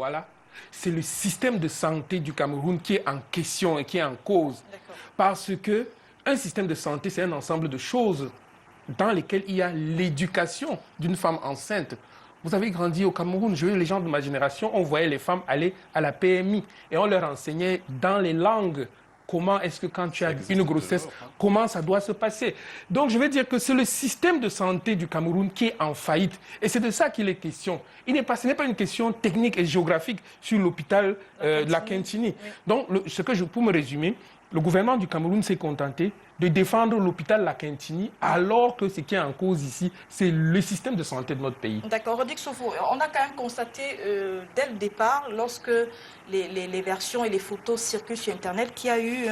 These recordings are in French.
Douala, c'est le système de santé du Cameroun qui est en question et qui est en cause. Parce que un système de santé, c'est un ensemble de choses dans lesquelles il y a l'éducation d'une femme enceinte. Vous avez grandi au Cameroun, les gens de ma génération, on voyait les femmes aller à la PMI et on leur enseignait dans les langues comment est-ce que quand tu as une grossesse, comment ça doit se passer. Donc je veux dire que c'est le système de santé du Cameroun qui est en faillite. Et c'est de ça qu'il est question. Ce n'est pas une question technique et géographique sur l'hôpital de la Kintini. Oui. Donc pour me résumer, le gouvernement du Cameroun s'est contenté de défendre l'hôpital La Kintini, alors que ce qui est en cause ici, c'est le système de santé de notre pays. D'accord. Rodik Sofo, on a quand même constaté dès le départ, lorsque les versions et les photos circulent sur Internet, qu'il y a eu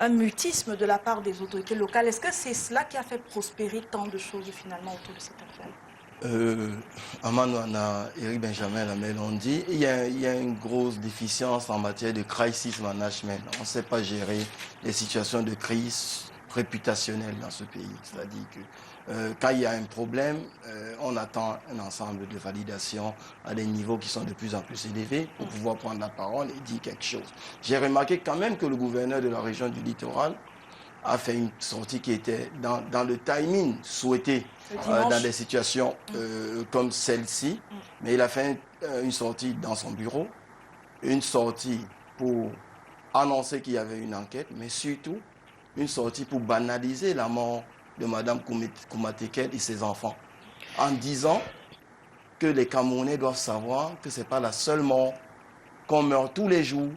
un mutisme de la part des autorités locales. Est-ce que c'est cela qui a fait prospérer tant de choses finalement autour de cette affaire? Amanouana, Eric Benjamin l'ont dit, il y a une grosse déficience en matière de crisis management. On ne sait pas gérer les situations de crise réputationnelle dans ce pays. C'est-à-dire que quand il y a un problème, on attend un ensemble de validations à des niveaux qui sont de plus en plus élevés pour pouvoir prendre la parole et dire quelque chose. J'ai remarqué quand même que le gouverneur de la région du littoral a fait une sortie qui était dans le timing souhaité dans des situations comme celle-ci. Mais il a fait une sortie dans son bureau, une sortie pour annoncer qu'il y avait une enquête, mais surtout une sortie pour banaliser la mort de Mme Koumatekel et ses enfants, en disant que les Camerounais doivent savoir que ce n'est pas la seule mort, qu'on meurt tous les jours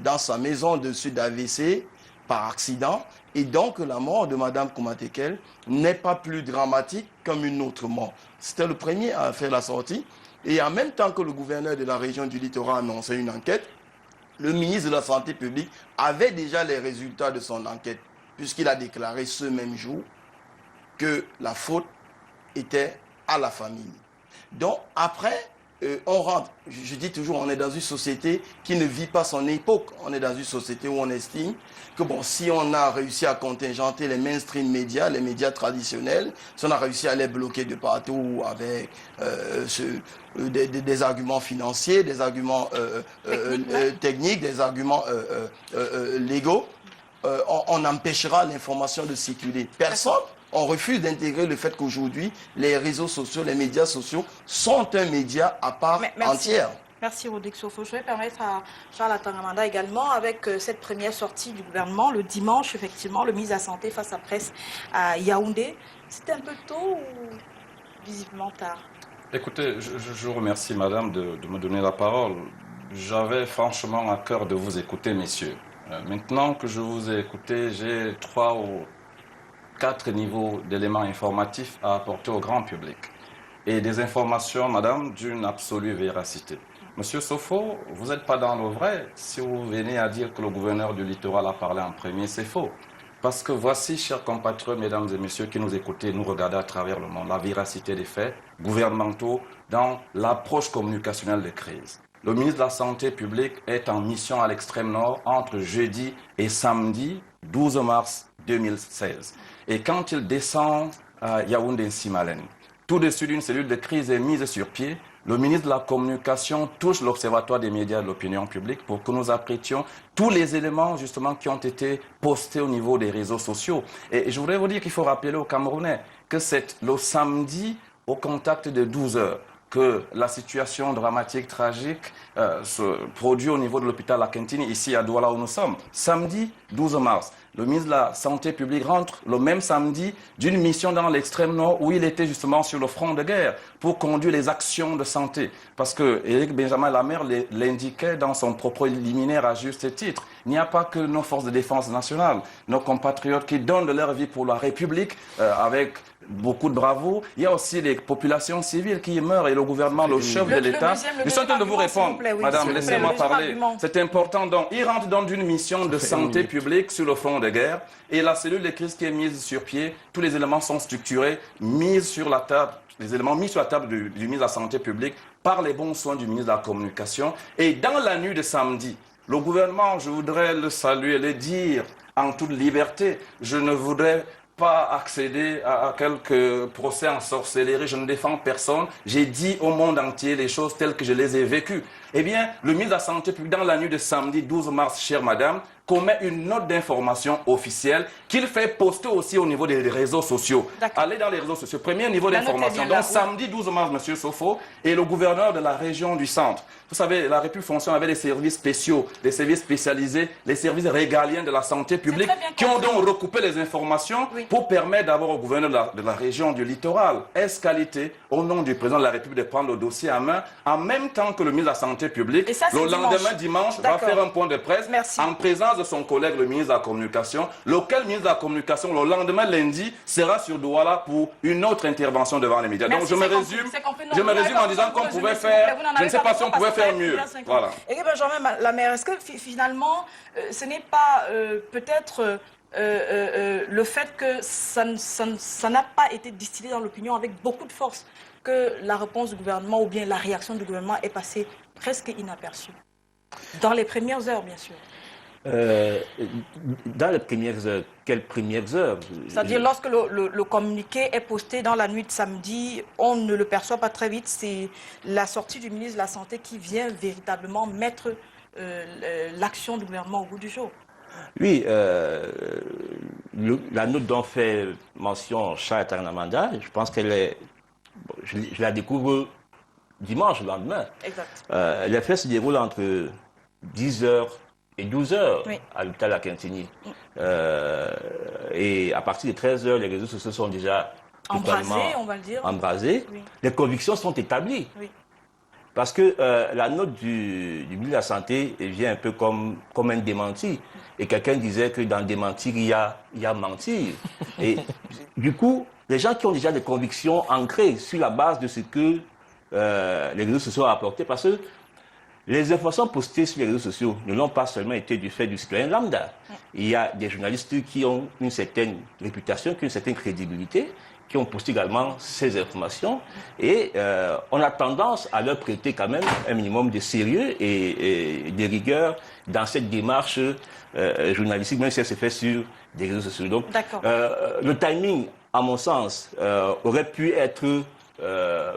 dans sa maison de sud AVC, par accident, et donc la mort de Mme Koumatekel n'est pas plus dramatique comme une autre mort. C'était le premier à faire la sortie, et en même temps que le gouverneur de la région du littoral annonçait une enquête, le ministre de la Santé publique avait déjà les résultats de son enquête, puisqu'il a déclaré ce même jour que la faute était à la famille. Donc après, on rentre, je dis toujours, on est dans une société qui ne vit pas son époque. On est dans une société où on estime que bon, si on a réussi à contingenter les mainstream médias, les médias traditionnels, si on a réussi à les bloquer de partout avec des arguments financiers, des arguments techniques, des arguments légaux, on empêchera l'information de circuler. Personne. On refuse d'intégrer le fait qu'aujourd'hui, les réseaux sociaux, les médias sociaux sont un média à part entière. Merci Rodik Sofo. Je vais permettre à Charles Atangamanda également, avec cette première sortie du gouvernement, le dimanche, effectivement, le ministre de la Santé face à presse à Yaoundé. C'était un peu tôt ou visiblement tard? Écoutez, je vous remercie, madame, de me donner la parole. J'avais franchement à cœur de vous écouter, messieurs. Maintenant que je vous ai écouté, j'ai 3 ou 4 niveaux d'éléments informatifs à apporter au grand public. Et des informations, madame, d'une absolue véracité. Monsieur Sofo, vous n'êtes pas dans le vrai si vous venez à dire que le gouverneur du littoral a parlé en premier, c'est faux. Parce que voici, chers compatriotes, mesdames et messieurs qui nous écoutez, nous regardez à travers le monde, la véracité des faits gouvernementaux dans l'approche communicationnelle des crises. Le ministre de la Santé publique est en mission à l'extrême nord entre jeudi et samedi 12 mars 2016. Et quand il descend à Yaoundé-Simalène, tout de suite une cellule de crise est mise sur pied. Le ministre de la Communication touche l'Observatoire des médias et de l'opinion publique pour que nous apprêtions tous les éléments justement qui ont été postés au niveau des réseaux sociaux. Et je voudrais vous dire qu'il faut rappeler aux Camerounais que c'est le samedi au contact de 12 heures que la situation dramatique, tragique se produit au niveau de l'hôpital La Kintini, ici à Douala où nous sommes. Samedi 12 mars, le ministre de la Santé publique rentre le même samedi d'une mission dans l'extrême nord où il était justement sur le front de guerre pour conduire les actions de santé. Parce que Eric Benjamin Lamère l'indiquait dans son propos liminaire à juste titre. Il n'y a pas que nos forces de défense nationale, nos compatriotes qui donnent de leur vie pour la République avec beaucoup de bravoure. Il y a aussi les populations civiles qui meurent et le gouvernement, le chef de l'État. Je suis en train de vous répondre, madame, laissez-moi parler. C'est important. Donc, il rentre dans une mission de santé publique sur le front de guerre et la cellule de crise qui est mise sur pied, tous les éléments sont structurés, mis sur la table, les éléments mis sur la table du ministre de la Santé publique par les bons soins du ministre de la Communication. Et dans la nuit de samedi, le gouvernement, je voudrais le saluer, le dire en toute liberté, je ne voudrais pas accéder à quelques procès en sorcellerie, je ne défends personne. J'ai dit au monde entier les choses telles que je les ai vécues. Eh bien, le ministre de la Santé publique, dans la nuit de samedi 12 mars, chère madame, commet une note d'information officielle qu'il fait poster aussi au niveau des réseaux sociaux. Allez dans les réseaux sociaux. Premier niveau d'information. Donc, samedi 12 mars, monsieur Sofo, et le gouverneur de la région du centre. Vous savez, la République fonctionne avec des services spéciaux, des services spécialisés, les services régaliens de la santé publique qui ont donc recoupé les informations pour permettre d'avoir au gouverneur de la région du littoral, qualité, au nom du président de la République, de prendre le dossier en main, en même temps que le ministre de la Santé publique, et ça, le lendemain dimanche, va faire un point de presse en présence de son collègue, le ministre de la Communication, lequel ministre de la Communication, le lendemain lundi, sera sur Douala pour une autre intervention devant les médias. Donc je me résume en disant qu'on pouvait faire, je ne sais pas si on pouvait faire mieux. Voilà. Et Benjamin Lamère, est-ce que finalement, ce n'est pas peut-être le fait que ça n'a pas été distillé dans l'opinion avec beaucoup de force, que la réponse du gouvernement ou bien la réaction du gouvernement est passée presque inaperçue? Dans les premières heures, bien sûr. Dans les premières heures, quelles premières heures? C'est-à-dire lorsque le communiqué est posté dans la nuit de samedi, on ne le perçoit pas très vite. C'est la sortie du ministre de la Santé qui vient véritablement mettre l'action du gouvernement au bout du jour. Oui, la note dont fait mention Charles Tanamanda, je pense qu'elle est... Je la découvre dimanche, le lendemain. Exact. Les faits se déroulent entre 10h et 12h à l'hôpital à Quintigny. Et à partir de 13h, les réseaux sociaux sont déjà embrasés, on va le dire. Embrasés. Oui. Les convictions sont établies. Oui. Parce que la note du ministre de la Santé vient un peu comme un démenti. Et quelqu'un disait que dans démentir, il y a mentir. Et du coup, les gens qui ont déjà des convictions ancrées sur la base de ce que les réseaux sociaux ont apporté, parce que les informations postées sur les réseaux sociaux ne l'ont pas seulement été du fait du citoyen lambda. Il y a des journalistes qui ont une certaine réputation, qui ont une certaine crédibilité, qui ont posté également ces informations. Et on a tendance à leur prêter quand même un minimum de sérieux et de rigueur dans cette démarche journalistique, même si elle se fait sur des réseaux sociaux. Donc, le timing, à mon sens, aurait pu être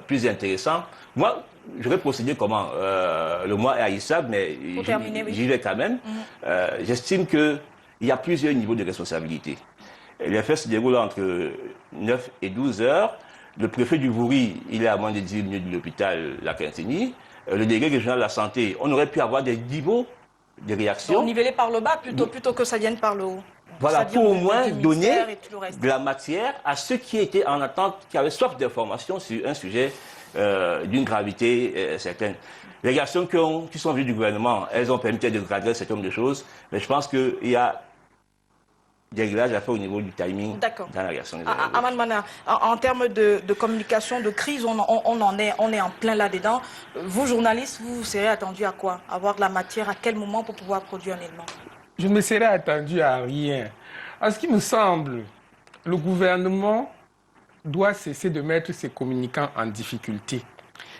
plus intéressant. Moi, j'aurais procédé comment le mois est haïssable, mais j'y vais quand même. J'estime qu'il y a plusieurs niveaux de responsabilité. Les faits se déroulent entre 9 et 12 heures. Le préfet du Vouri, il est à moins de 10 minutes de l'hôpital La Quintigny. Le délégué régional de la santé, on aurait pu avoir des niveaux de réaction. Donc, niveler par le bas plutôt que ça vienne par le haut. Voilà, pour au moins donner de la matière à ceux qui étaient en attente, qui avaient soif d'informations sur un sujet d'une gravité certaine. Les réactions qui sont venues du gouvernement, elles ont permis de grader un certain nombre de choses, mais je pense qu'il y a des réglages à faire au niveau du timing dans la réaction des Aman Mana, en termes de communication, de crise, on est en plein là-dedans. Vous, journalistes, vous serez attendus à quoi? Avoir de la matière à quel moment pour pouvoir produire un élément? Je ne me serais attendu à rien. À ce qui me semble, le gouvernement doit cesser de mettre ses communicants en difficulté.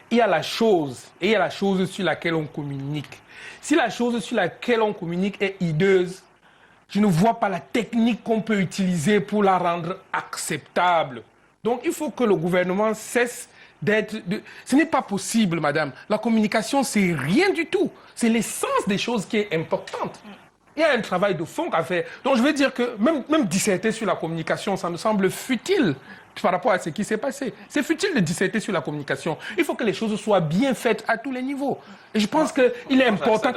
Il y a la chose, et il y a la chose sur laquelle on communique. Si la chose sur laquelle on communique est hideuse, je ne vois pas la technique qu'on peut utiliser pour la rendre acceptable. Donc il faut que le gouvernement cesse d'être... Ce n'est pas possible, madame. La communication, c'est rien du tout. C'est l'essence des choses qui est importante. Il y a un travail de fond à faire. Donc je veux dire que même disserter sur la communication, ça me semble futile par rapport à ce qui s'est passé. C'est futile de disserter sur la communication. Il faut que les choses soient bien faites à tous les niveaux. Et je pense qu'il est important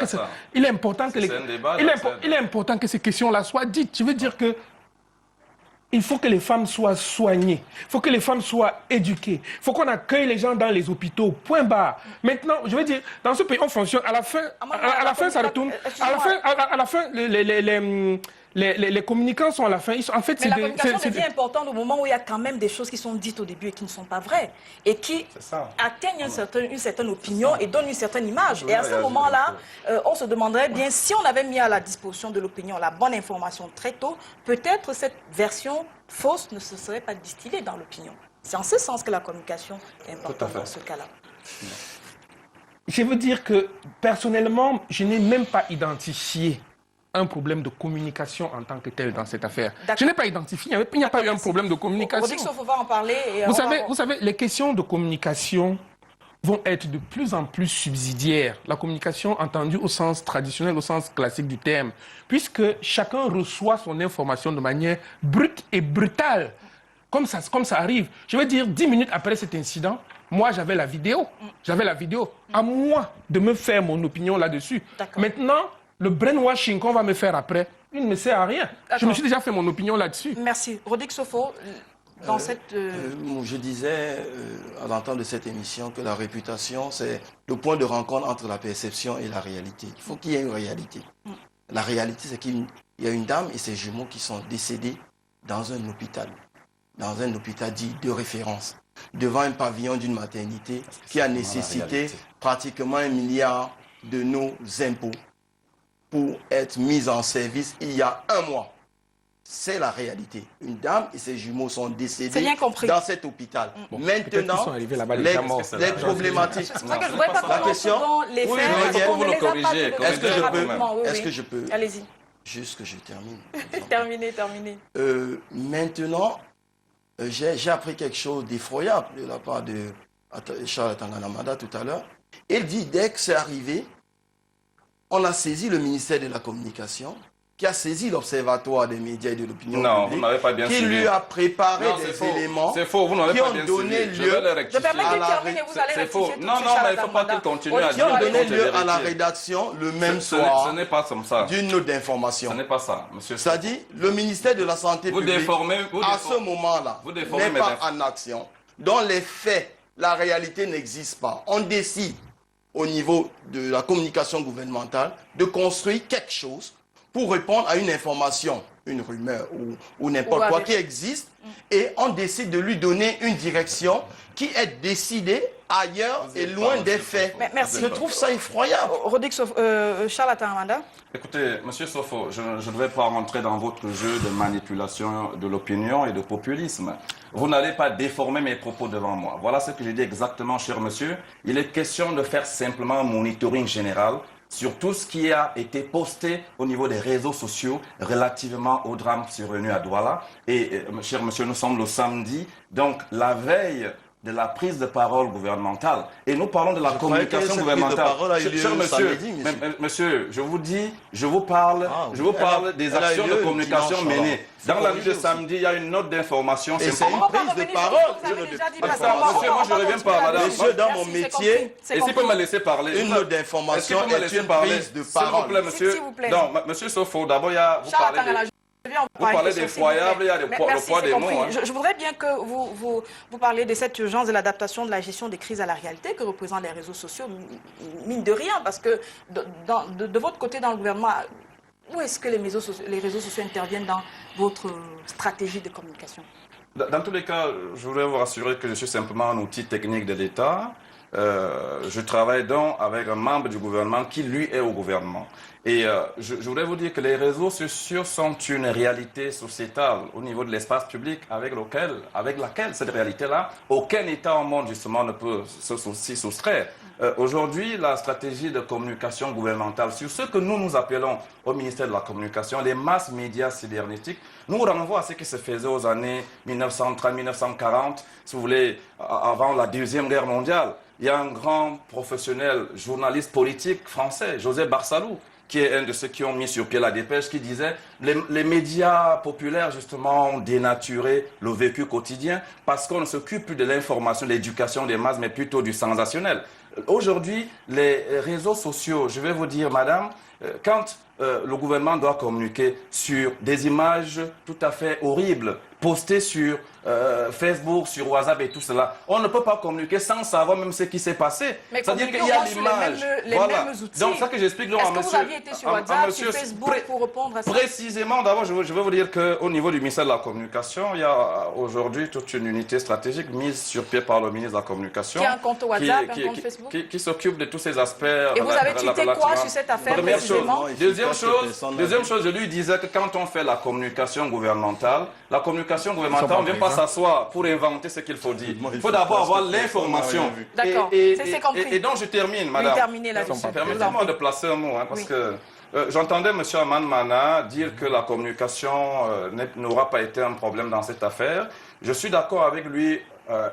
que ces questions-là soient dites. Je veux dire que il faut que les femmes soient soignées. Il faut que les femmes soient éduquées. Il faut qu'on accueille les gens dans les hôpitaux. Point barre. Maintenant, je veux dire, dans ce pays, on fonctionne. À la fin, ça retourne. À la fin, les communicants sont à la fin. En fait, mais la communication devient importante au moment où il y a quand même des choses qui sont dites au début et qui ne sont pas vraies. Et qui atteignent une certaine opinion et donnent une certaine image. Et à ce moment-là, on se demanderait bien, si on avait mis à la disposition de l'opinion la bonne information très tôt, peut-être cette version fausse ne se serait pas distillée dans l'opinion. C'est en ce sens que la communication est importante dans ce cas-là. Je veux dire que, personnellement, je n'ai même pas identifié un problème de communication en tant que tel dans cette affaire. Je n'ai pas identifié, il n'y a pas eu un problème de communication. On dit qu'il faut en parler. Et vous savez, les questions de communication vont être de plus en plus subsidiaires. La communication entendue au sens traditionnel, au sens classique du terme, puisque chacun reçoit son information de manière brute et brutale, comme ça arrive. Je veux dire, 10 minutes après cet incident, moi, j'avais la vidéo. À moi de me faire mon opinion là-dessus. Maintenant, le brainwashing qu'on va me faire après, il ne me sert à rien. Je me suis déjà fait mon opinion là-dessus. Merci. Rodrigue Sofo, dans cette... Je disais à l'entente de cette émission que la réputation, c'est le point de rencontre entre la perception et la réalité. Il faut qu'il y ait une réalité. La réalité, c'est qu'il y a une dame et ses jumeaux qui sont décédés dans un hôpital dit de référence, devant un pavillon d'une maternité qui a nécessité pratiquement 1 milliard de nos impôts pour être mis en service il y a 1 mois. C'est la réalité. Une dame et ses jumeaux sont décédés dans cet hôpital. Bon, maintenant, les problématiques... La question... Est-ce que je peux... Allez-y. Juste que je termine. Terminez. Maintenant, j'ai appris quelque chose d'effroyable de la part de Charles Tanganamada tout à l'heure. Il dit, dès que c'est arrivé, on a saisi le ministère de la Communication, qui a saisi l'Observatoire des médias et de l'opinion publique, vous n'avez pas bien qui suivi. lui a préparé des éléments qui ont donné lieu C'est faux. Non, mais il ne faut pas qu'il continue à qui dire ont donné des lieu à la vérités. rédaction le même soir Ce n'est pas comme ça. d'une note d'information. Ce n'est pas ça, monsieur. C'est-à-dire, le ministère de la Santé publique, à ce moment-là, n'est pas en action. Dans les faits, la réalité n'existe pas. On décide, au niveau de la communication gouvernementale, de construire quelque chose pour répondre à une information, une rumeur ou n'importe quoi qui existe, et on décide de lui donner une direction qui est décidée ailleurs et loin des faits. Merci. Je trouve ça effroyable. Rodrigue Sofo, Charles Atangamanda. Écoutez, monsieur Sofo, je ne vais pas rentrer dans votre jeu de manipulation de l'opinion et de populisme. Vous n'allez pas déformer mes propos devant moi. Voilà ce que j'ai dit exactement, cher monsieur. Il est question de faire simplement un monitoring général sur tout ce qui a été posté au niveau des réseaux sociaux relativement au drame survenu à Douala. Et, cher monsieur, nous sommes le samedi, donc la veille de la prise de parole gouvernementale. Et nous parlons de la communication gouvernementale. Cher monsieur, monsieur, je vous dis, je vous parle des actions de communication menées. Dans la nuit de samedi, il y a une note d'information. Et c'est une prise de parole. Monsieur, moi je ne reviens pas, madame. Monsieur, dans mon métier, et s'il peut me laisser parler. Une note d'information est une prise de parole. S'il vous plaît, monsieur. Non, monsieur Sofo, d'abord, vous parlez des foyables, il y a le poids des mots. Je voudrais bien que vous parliez de cette urgence de l'adaptation de la gestion des crises à la réalité que représentent les réseaux sociaux, mine de rien, parce que de votre côté dans le gouvernement, où est-ce que les réseaux sociaux interviennent dans votre stratégie de communication? Dans tous les cas, je voudrais vous rassurer que je suis simplement un outil technique de l'État. Je travaille donc avec un membre du gouvernement qui, lui, est au gouvernement. Et je voudrais vous dire que les réseaux sociaux sont une réalité sociétale au niveau de l'espace public avec laquelle cette réalité-là, aucun État au monde, justement, ne peut s'y soustraire. Aujourd'hui, la stratégie de communication gouvernementale sur ce que nous appelons au ministère de la Communication, les masses médias cybernétiques, nous renvoie à ce qui se faisait aux années 1930-1940, si vous voulez, avant la Deuxième Guerre mondiale. Il y a un grand professionnel, journaliste politique français, José Barsalou, qui est un de ceux qui ont mis sur pied la dépêche, qui disait les médias populaires, justement, ont dénaturé le vécu quotidien parce qu'on ne s'occupe plus de l'information, de l'éducation des masses, mais plutôt du sensationnel. Aujourd'hui, les réseaux sociaux, je vais vous dire, madame, quand le gouvernement doit communiquer sur des images tout à fait horribles, postées sur Facebook, sur WhatsApp et tout cela, on ne peut pas communiquer sans savoir même ce qui s'est passé. C'est-à-dire qu'il y a l'image. Voilà. Donc, ça que j'explique à monsieur... Est-ce que vous aviez été sur WhatsApp, sur Facebook pour répondre à ça? Précisément, d'abord, je vais vous dire qu'au niveau du ministère de la Communication, il y a aujourd'hui toute une unité stratégique mise sur pied par le ministre de la Communication. Qui a un compte WhatsApp, un compte Facebook? Qui s'occupe de tous ces aspects. Et vous avez tweeté quoi sur cette affaire précisément? Deuxième chose, je lui disais que quand on fait la communication gouvernementale, on ne vient pas s'asseoir pour inventer ce qu'il faut dire. Il faut d'abord avoir l'information. D'accord, c'est compris. Et donc je termine, madame. Permettez-moi de placer un mot, parce que j'entendais M. Aman Mana dire que la communication n'aura pas été un problème dans cette affaire. Je suis d'accord avec lui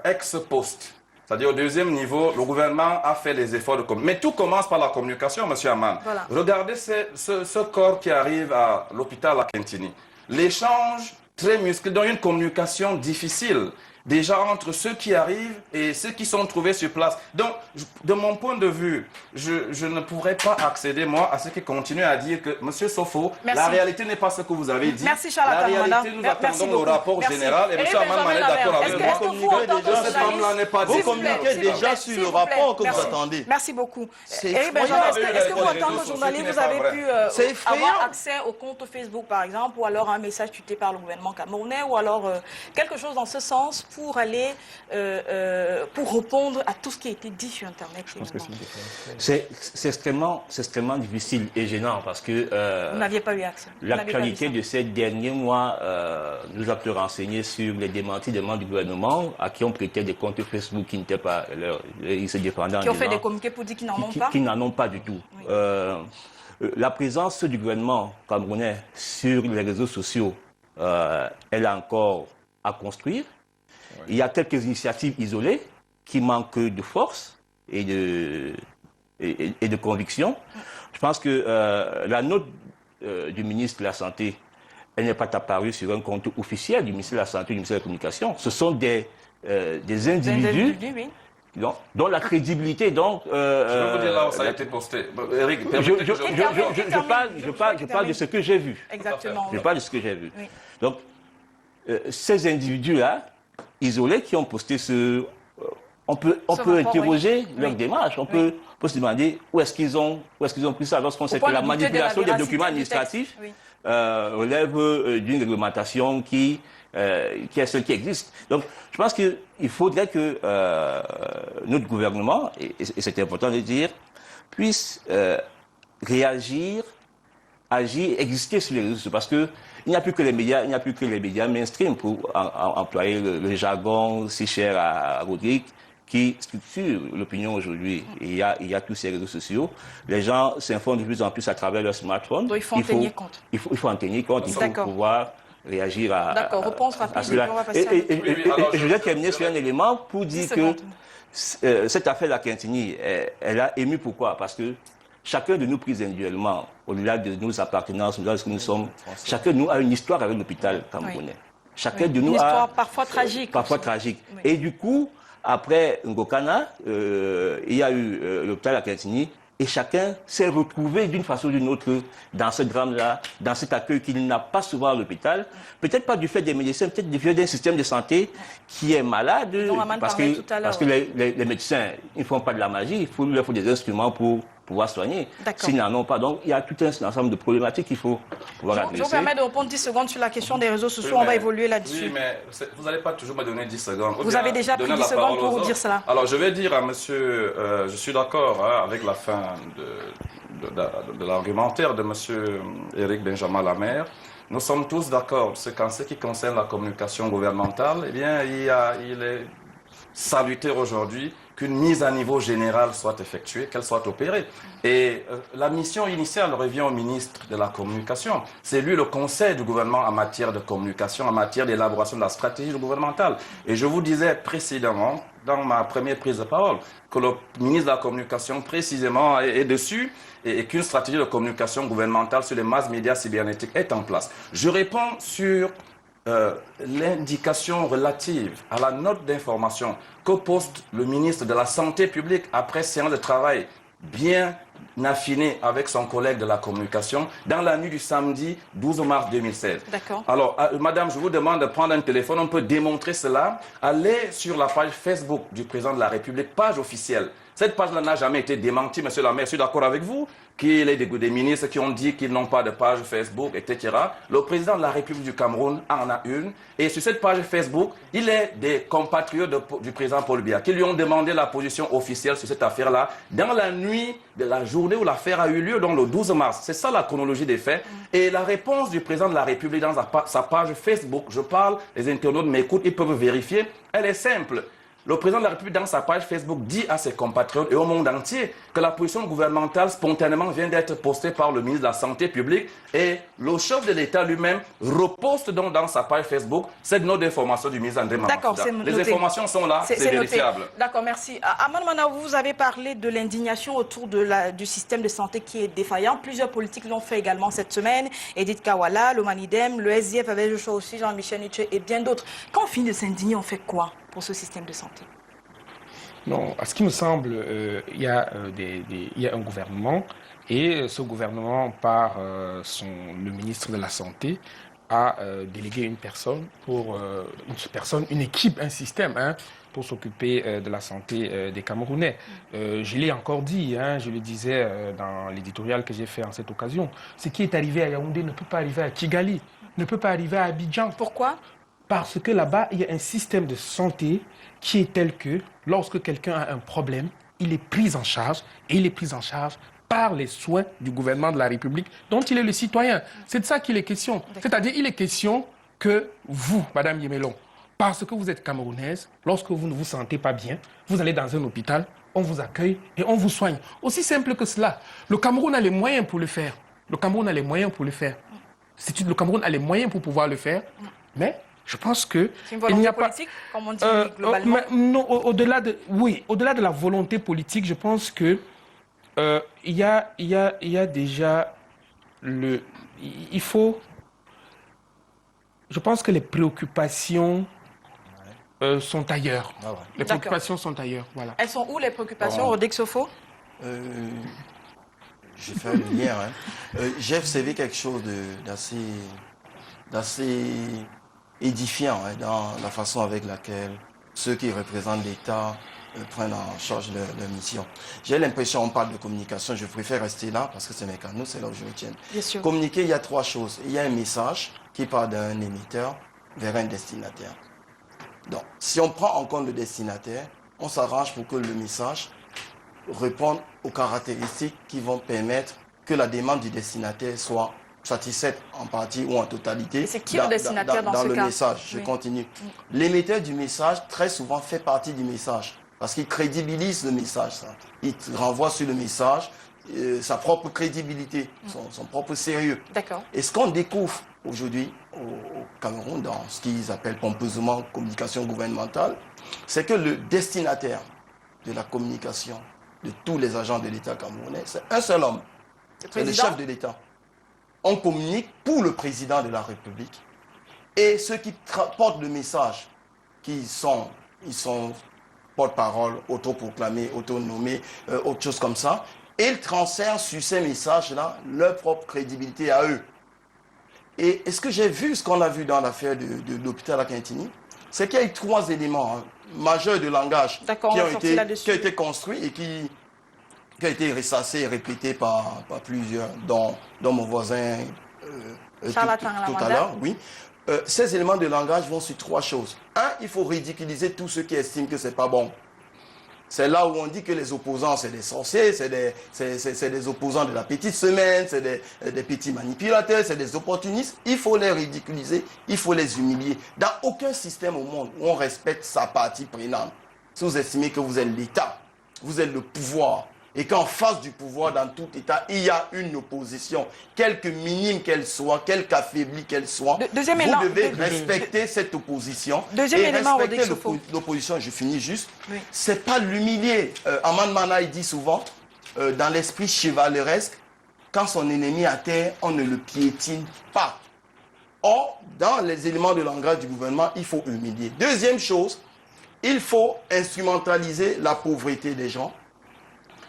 ex post. C'est-à-dire au deuxième niveau, le gouvernement a fait des efforts de communication. Mais tout commence par la communication, M. Aman. Voilà. Regardez ce corps qui arrive à l'hôpital à Kintini. L'échange très musclé, dans une communication difficile, déjà entre ceux qui arrivent et ceux qui sont trouvés sur place. Donc, de mon point de vue, je ne pourrais pas accéder, moi, à ceux qui continuent à dire que, M. Sofo, Merci. la réalité n'est pas ce que vous avez dit. Merci, Charles La Atamanda. réalité, nous Merci attendons beaucoup. le rapport Merci. général et M. Éric Aman Benjamin est d'accord Lamère, avec est-ce moi. que vous, en tant que Cette femme-là n'est pas Vous digne. communiquez déjà sur le rapport que vous Merci. attendez. Merci beaucoup. C'est Éric Benjamin, effrayant. est-ce que vous, en Les tant réseaux que sociaux journaliste, qui vous n'est avez pas pu C'est effrayant. avoir accès au compte Facebook, par exemple, ou alors un message tweeté par le gouvernement camerounais, ou alors quelque chose dans ce sens pour aller, pour répondre à tout ce qui a été dit sur Internet? C'est extrêmement difficile et gênant parce que Vous n'aviez pas eu accès. Vous n'avez pas l'actualité vu de ces derniers mois nous a pu renseigner sur les démentis des membres du gouvernement à qui on prêtait des comptes Facebook qui n'étaient pas ils se défendaient en ça. Qui ont fait disant des communiqués pour dire qu'ils n'en ont pas. qui n'en ont pas du tout. Oui. La présence du gouvernement camerounais sur les réseaux sociaux, elle a encore à construire. Ouais. Il y a quelques initiatives isolées qui manquent de force et de conviction. Je pense que la note du ministre de la Santé, elle n'est pas apparue sur un compte officiel du ministère de la Santé, du ministère de la Communication. Ce sont des individus oui. dont la crédibilité, donc... je vais vous dire là où ça a été posté. Eric, je parle de ce que j'ai vu. Exactement. Je parle de ce que j'ai vu. Oui. Donc, ces individus-là, isolés, qui ont posté ce... On peut interroger leur démarche, on peut se demander où est-ce qu'ils ont pris ça, lorsqu'on sait que la manipulation des documents administratifs relève d'une réglementation qui est celle qui existe. Donc, je pense qu'il faudrait que notre gouvernement, et c'est important de le dire, puisse réagir, agir, exister sur les réseaux sociaux, parce que il n'y a plus que les médias mainstream, pour employer le jargon si cher à Rodrigue, qui structure l'opinion aujourd'hui. Il y a tous ces réseaux sociaux. Les gens s'informent de plus en plus à travers leur smartphone. Donc il faut en tenir compte. Il faut en tenir compte, il faut pouvoir réagir à réponse rapide, cela. Je voulais terminer sur un élément pour dire que cette affaire de la Kintini, elle a ému pourquoi? Parce que chacun de nous pris individuellement, au-delà de nos appartenances, au-delà de ce que nous sommes, chacun de nous a une histoire avec l'hôpital camerounais. Chacun de nous une histoire parfois tragique. Parfois tragique. Oui. Et du coup, après Ngokana, il y a eu l'hôpital à Kintini, et chacun s'est retrouvé d'une façon ou d'une autre dans ce drame-là, dans cet accueil qu'il n'a pas souvent à l'hôpital. Peut-être pas du fait des médecins, peut-être du fait d'un système de santé qui est malade, parce que les médecins, ils ne font pas de la magie, il leur faut des instruments pour pouvoir soigner. S'ils n'en ont pas, donc il y a tout un ensemble de problématiques qu'il faut pouvoir adresser. Je vous permets de répondre 10 secondes sur la question des réseaux sociaux, on va évoluer là-dessus. Oui, mais vous n'allez pas toujours me donner 10 secondes. Vous avez déjà pris 10 secondes pour vous dire cela. Alors je vais dire à monsieur, je suis d'accord avec la fin de l'argumentaire de monsieur Éric Benjamin Lamère. Nous sommes tous d'accord, c'est qu'en ce qui concerne la communication gouvernementale, eh bien, il est salutaire aujourd'hui qu'une mise à niveau général soit effectuée, qu'elle soit opérée. Et la mission initiale revient au ministre de la Communication. C'est lui le conseil du gouvernement en matière de communication, en matière d'élaboration de la stratégie gouvernementale. Et je vous disais précédemment, dans ma première prise de parole, que le ministre de la Communication précisément est dessus et qu'une stratégie de communication gouvernementale sur les masses médias cybernétiques est en place. Je réponds sur l'indication relative à la note d'information que poste le ministre de la Santé publique après séance de travail bien affinée avec son collègue de la communication dans la nuit du samedi 12 mars 2016. D'accord. Alors, madame, je vous demande de prendre un téléphone, on peut démontrer cela. Allez sur la page Facebook du président de la République, page officielle. Cette page-là n'a jamais été démentie, monsieur le maire, je suis d'accord avec vous, qu'il y a des ministres qui ont dit qu'ils n'ont pas de page Facebook, etc. Le président de la République du Cameroun en a une. Et sur cette page Facebook, il est des compatriotes du président Paul Biya qui lui ont demandé la position officielle sur cette affaire-là dans la nuit de la journée où l'affaire a eu lieu, donc le 12 mars. C'est ça la chronologie des faits. Et la réponse du président de la République dans sa page Facebook, je parle, les internautes m'écoutent, ils peuvent vérifier, elle est simple. Le président de la République, dans sa page Facebook, dit à ses compatriotes et au monde entier que la position gouvernementale spontanément vient d'être postée par le ministre de la Santé publique et le chef de l'État lui-même reposte donc dans sa page Facebook cette note d'information du ministre André Mamafouda. D'accord, c'est noté. Les informations sont là, c'est vérifiable. D'accord, merci. Aman Mana, vous avez parlé de l'indignation autour du système de santé qui est défaillant. Plusieurs politiques l'ont fait également cette semaine. Edith Kawala, l'Omanidem, le SDF avec le choix aussi, Jean-Michel Nietzsche et bien d'autres. Quand on finit de s'indigner, on fait quoi pour ce système de santé? Non, à ce qui me semble, il y a un gouvernement et ce gouvernement, par le ministre de la Santé, a délégué une personne, une équipe, un système, hein, pour s'occuper de la santé des Camerounais. Je l'ai encore dit, hein, je le disais dans l'éditorial que j'ai fait en cette occasion. Ce qui est arrivé à Yaoundé ne peut pas arriver à Kigali, ne peut pas arriver à Abidjan. Pourquoi? Parce que là-bas, il y a un système de santé qui est tel que lorsque quelqu'un a un problème, il est pris en charge et il est pris en charge par les soins du gouvernement de la République dont il est le citoyen. C'est de ça qu'il est question. C'est-à-dire, il est question que vous, Madame Yemelon, parce que vous êtes camerounaise, lorsque vous ne vous sentez pas bien, vous allez dans un hôpital, on vous accueille et on vous soigne. Aussi simple que cela. Le Cameroun a les moyens pour le faire. Le Cameroun a les moyens pour le faire. Le Cameroun a les moyens pour pouvoir le faire, mais je pense que c'est une volonté politique, comme on dit globalement. Non, au-delà de la volonté politique, je pense que il y a déjà il faut. Je pense que les préoccupations sont ailleurs. Ah ouais. Les préoccupations sont ailleurs, voilà. Elles sont où les préoccupations, Rodrigue Sofo? Je vais faire le lien. Hein. J'ai observé quelque chose d'assez édifiant, hein, dans la façon avec laquelle ceux qui représentent l'État prennent en charge leur mission. J'ai l'impression, on parle de communication, je préfère rester là parce que c'est mes canaux, c'est là où je retiens. Bien sûr. Communiquer, il y a trois choses. Il y a un message qui part d'un émetteur vers un destinataire. Donc, si on prend en compte le destinataire, on s'arrange pour que le message réponde aux caractéristiques qui vont permettre que la demande du destinataire soit satisfaite en partie ou en totalité. C'est qui le destinataire dans ce cas? Dans le message, je continue. L'émetteur du message, très souvent, fait partie du message parce qu'il crédibilise le message. Ça. Il renvoie sur le message sa propre crédibilité, son propre sérieux. D'accord. Et ce qu'on découvre aujourd'hui au Cameroun, dans ce qu'ils appellent pompeusement communication gouvernementale, c'est que le destinataire de la communication de tous les agents de l'État camerounais, c'est un seul homme, c'est le chef de l'État. On communique pour le président de la République et ceux qui portent le message, ils sont porte-parole, autoproclamés, autonommés, autre chose comme ça, et ils transfèrent sur ces messages-là leur propre crédibilité à eux. Et ce que j'ai vu, ce qu'on a vu dans l'affaire de l'hôpital à Quintini, c'est qu'il y a eu trois éléments majeurs de langage qui ont été construits et qui a été ressassé et répété par plusieurs, dont mon voisin tout à l'heure. Oui. Ces éléments de langage vont sur trois choses. Un, il faut ridiculiser tous ceux qui estiment que c'est pas bon. C'est là où on dit que les opposants, c'est des sorciers, c'est des opposants de la petite semaine, c'est des petits manipulateurs, c'est des opportunistes. Il faut les ridiculiser, il faut les humilier. Dans aucun système au monde où on respecte sa partie prenante, si vous estimez que vous êtes l'État, vous êtes le pouvoir, et qu'en face du pouvoir, dans tout État, il y a une opposition, quelque minime qu'elle soit, quelque affaiblie qu'elle soit, vous devez respecter cette opposition. Et respecter l'opposition, je finis juste, c'est pas l'humilier. Aman Mana, il dit souvent, dans l'esprit chevaleresque, quand son ennemi à terre, on ne le piétine pas. Or, dans les éléments de langage du gouvernement, il faut humilier. Deuxième chose, il faut instrumentaliser la pauvreté des gens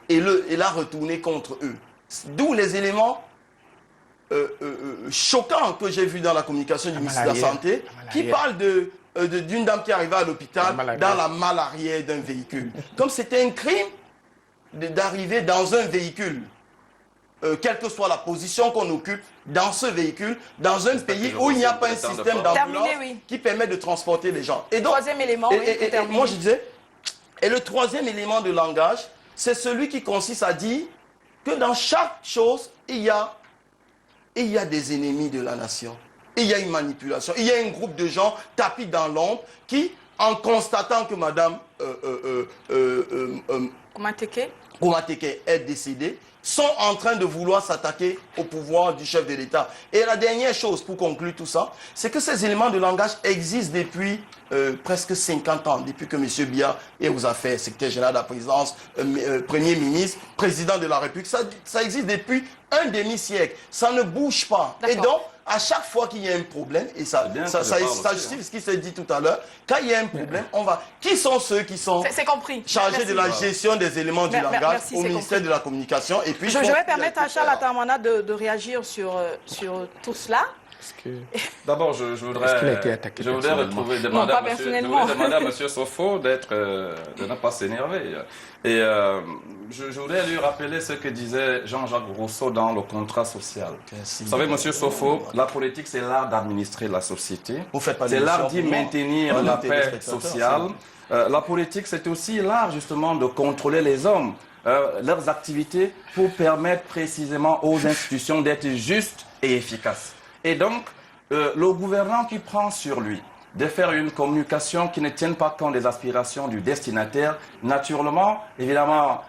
et la retourner contre eux. D'où les éléments choquants que j'ai vus dans la communication du ministre de la Santé, qui parle d'une dame qui arrivait à l'hôpital dans la malle arrière d'un véhicule. Comme c'était un crime d'arriver dans un véhicule, quelle que soit la position qu'on occupe, dans ce véhicule, dans un pays où il n'y a pas un système d'ambulance qui permet de transporter les gens. Et donc, troisième élément, moi je disais, et le troisième élément de langage, c'est celui qui consiste à dire que dans chaque chose, il y a des ennemis de la nation. Il y a une manipulation. Il y a un groupe de gens tapis dans l'ombre qui, en constatant que madame Koumateke est décédé, sont en train de vouloir s'attaquer au pouvoir du chef de l'État. Et la dernière chose, pour conclure tout ça, c'est que ces éléments de langage existent depuis presque 50 ans, depuis que M. Biya est aux affaires, secrétaire général de la présidence, Premier ministre, président de la République. Ça existe depuis un demi-siècle. Ça ne bouge pas. Et donc, à chaque fois qu'il y a un problème, et ça justifie ce qui s'est dit tout à l'heure, quand il y a un problème, on va... Qui sont ceux qui sont chargés de la gestion des éléments du langage au ministère de la Communication et puis je vais permettre à Charles Atamwana de réagir sur tout cela. D'abord, je voudrais demander à M. Sofo de ne pas s'énerver. Et je voudrais lui rappeler ce que disait Jean-Jacques Rousseau dans le contrat social. Vous savez, M. Sofo, la politique, c'est l'art d'administrer la société. C'est l'art d'y maintenir la paix sociale. La politique, c'est aussi l'art, justement, de contrôler les hommes, leurs activités, pour permettre précisément aux institutions d'être justes et efficaces. Et donc, le gouvernant qui prend sur lui de faire une communication qui ne tienne pas compte des aspirations du destinataire, naturellement, évidemment,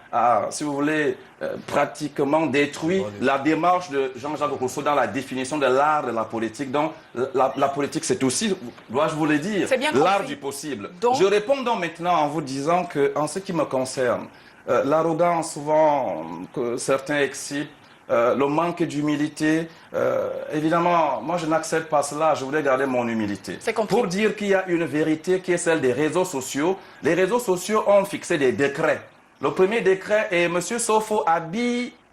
si vous voulez, pratiquement détruit la démarche de Jean-Jacques Rousseau dans la définition de l'art de la politique. Donc, la politique, c'est aussi, dois-je vous le dire, l'art du possible. Donc... Je réponds donc maintenant en vous disant que, en ce qui me concerne, l'arrogance souvent que certains excitent, le manque d'humilité, évidemment, moi je n'accepte pas cela, je voudrais garder mon humilité. Pour dire qu'il y a une vérité qui est celle des réseaux sociaux, les réseaux sociaux ont fixé des décrets. Le premier décret, et M. Sofo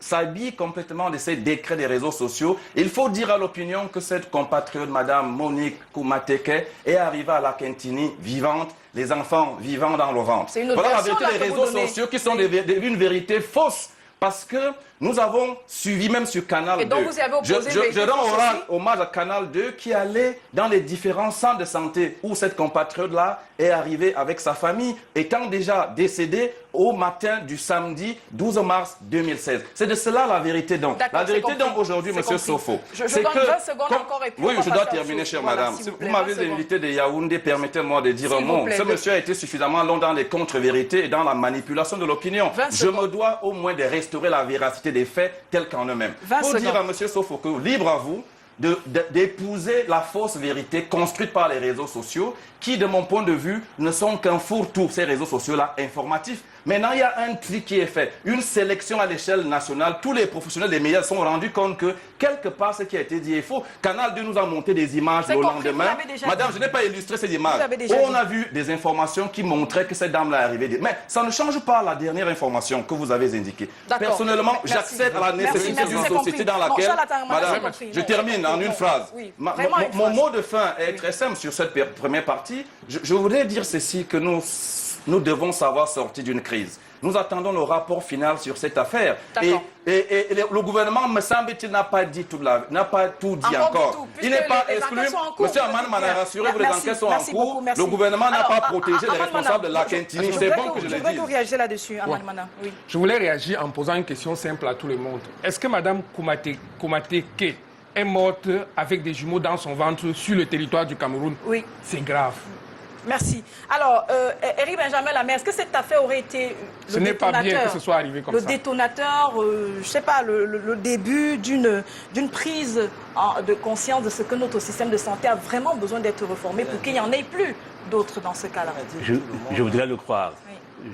s'habille complètement de ces décrets des réseaux sociaux. Il faut dire à l'opinion que cette compatriote, Mme Monique Koumateke, est arrivée à la Kintini vivante, les enfants vivants dans le ventre. Voilà la vérité des réseaux sociaux qui sont une vérité fausse. Parce que nous avons suivi même sur Canal 2. Et donc vous avez opposé je rends hommage à Canal 2 qui allait dans les différents centres de santé où cette compatriote-là est arrivée avec sa famille, étant déjà décédée au matin du samedi 12 mars 2016. C'est de cela la vérité donc. La vérité donc aujourd'hui, M. Sofo. Je donne 20 secondes encore et puis oui, je dois terminer, chère madame. Si vous m'avez invité de Yaoundé, permettez-moi de dire un mot. Ce monsieur a été suffisamment long dans les contre-vérités et dans la manipulation de l'opinion. Je me dois au moins de restaurer la véracité des faits tels qu'en eux-mêmes. Pour dire à M. Sofo que libre à vous d'épouser la fausse vérité construite par les réseaux sociaux qui, de mon point de vue, ne sont qu'un fourre-tout, ces réseaux sociaux-là, informatifs. Maintenant, il y a un tri qui est fait, une sélection à l'échelle nationale. Tous les professionnels des médias se sont rendus compte que, quelque part, ce qui a été dit est faux. Canal 2 nous a monté des images le lendemain. Madame, je n'ai pas illustré ces images. On a vu des informations qui montraient que cette dame-là est arrivée. Mais ça ne change pas la dernière information que vous avez indiquée. Personnellement, j'accepte la nécessité d'une société dans laquelle... Madame, je termine en une phrase. Mon mot de fin est très simple sur cette première partie. Je voudrais dire ceci, que nous devons savoir sortir d'une crise. Nous attendons le rapport final sur cette affaire. Et le gouvernement, me semble-t-il, n'a pas dit tout dit encore. Il n'est pas exclu. Monsieur Aman m'en a rassuré que les enquêtes sont en cours. Le gouvernement n'a pas protégé les responsables de la Kintini. C'est bon que je le dise. Je veux réagir là-dessus, Aman Mana. Je voulais réagir en posant une question simple à tout le monde. Est-ce que Mme Koumateke est morte avec des jumeaux dans son ventre sur le territoire du Cameroun? Oui. C'est grave. Merci. Alors, Éric Benjamin Lamé, est-ce que cette affaire aurait été ce n'est pas bien que ce soit arrivé comme ça. Le détonateur, je ne sais pas, le début d'une prise de conscience de ce que notre système de santé a vraiment besoin d'être reformé pour qu'il n'y en ait plus d'autres dans ce cas-là? Je voudrais le croire.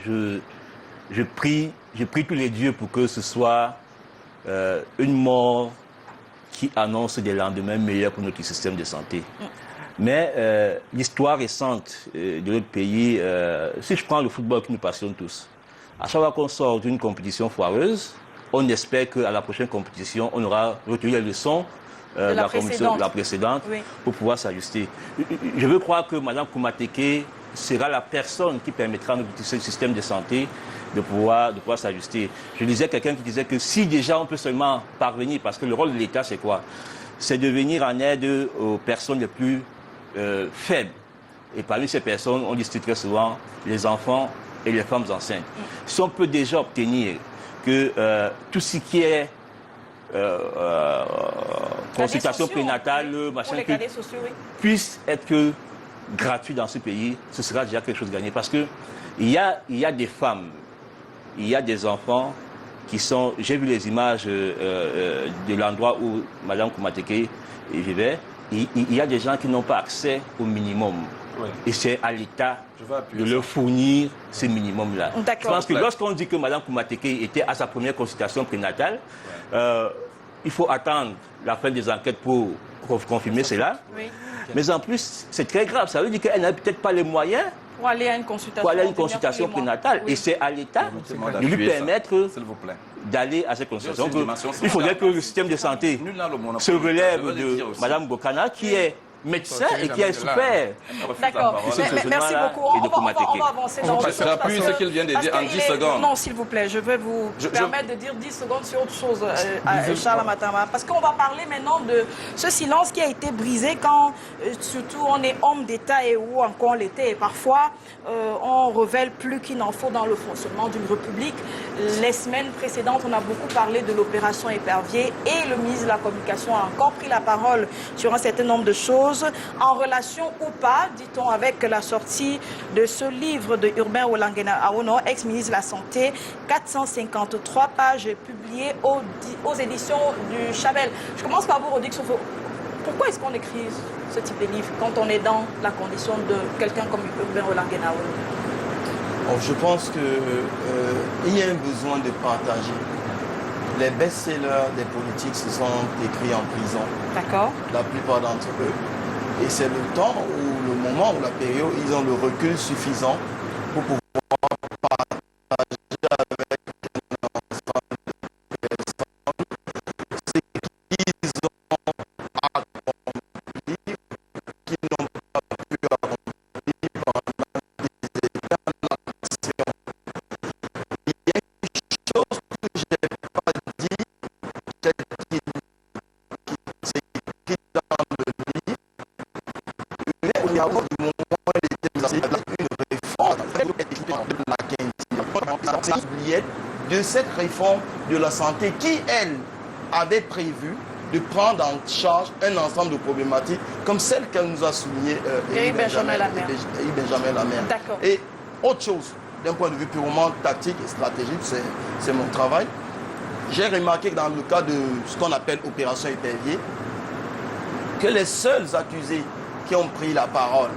Oui. Je prie tous les dieux pour que ce soit une mort qui annonce des lendemains meilleurs pour notre système de santé. Mais l'histoire récente de notre pays, si je prends le football qui nous passionne tous, à chaque fois qu'on sort d'une compétition foireuse, on espère qu'à la prochaine compétition, on aura retenu les leçons de la précédente oui. pour pouvoir s'ajuster. Je veux croire que Mme Koumateke sera la personne qui permettra à notre système de santé de pouvoir s'ajuster. Je disais quelqu'un qui disait que si déjà on peut seulement parvenir, parce que le rôle de l'État c'est quoi? C'est de venir en aide aux personnes les plus faibles. Et parmi ces personnes, on discute très souvent les enfants et les femmes enceintes. Si on peut déjà obtenir que tout ce qui est consultation prénatale, machin, puisse être gratuit dans ce pays, ce sera déjà quelque chose de gagné. Parce qu'il y a des femmes il y a des enfants qui sont... J'ai vu les images de l'endroit où Mme Koumateke vivait. Il y a des gens qui n'ont pas accès au minimum. Oui. Et c'est à l'État de leur fournir ce minimum-là. Je pense que lorsqu'on dit que Mme Koumateke était à sa première consultation prénatale, il faut attendre la fin des enquêtes pour confirmer cela. Oui. Mais en plus, c'est très grave. Ça veut dire qu'elle n'a peut-être pas les moyens pour aller à une consultation, prénatale. Oui. Et c'est à l'État de lui permettre d'aller à cette consultation. Il faudrait que le système de santé se relève de Mme Bokana, qui est médecin et qui est super. D'accord. Merci beaucoup. On va avancer dans le J'appuie ce qu'il vient de dire en 10 secondes. Non, s'il vous plaît, je vais vous permettre de dire 10 secondes sur autre chose, Charles Amatama. Parce qu'on va parler maintenant de ce silence qui a été brisé quand, surtout, on est homme d'État et où encore on l'était. Et parfois, on révèle plus qu'il n'en faut dans le fonctionnement d'une république. Les semaines précédentes, on a beaucoup parlé de l'opération Épervier et le ministre de la Communication a encore pris la parole sur un certain nombre de choses. En relation ou pas, dit-on, avec la sortie de ce livre de Urbain Olangena Awono, ex-ministre de la Santé, 453 pages publiées aux éditions du Chabel. Je commence par vous, Rodrigue Sofo. Pourquoi est-ce qu'on écrit ce type de livre quand on est dans la condition de quelqu'un comme Urbain Olangena Awono? Je pense qu'il y a un besoin de partager. Les best-sellers des politiques se sont écrits en prison. D'accord. La plupart d'entre eux. Et c'est le temps ou le moment ou la période où ils ont le recul suffisant pour pouvoir partager avec un ensemble de personnes ce qu'ils ont accompli, qu'ils n'ont pas pu accomplir pendant des états d'action. Il y a une chose que je n'ai pas dit, qui s'écrit dans le livre. Il y a du moment où il était une réforme de cette réforme de la santé qui, elle, avait prévu de prendre en charge un ensemble de problématiques comme celle qu'elle nous a soulignées Benjamin Lamère. D'accord. Et autre chose, d'un point de vue purement tactique et stratégique, c'est mon travail. J'ai remarqué que dans le cas de ce qu'on appelle Opération Épervier, que les seuls accusés qui ont pris la parole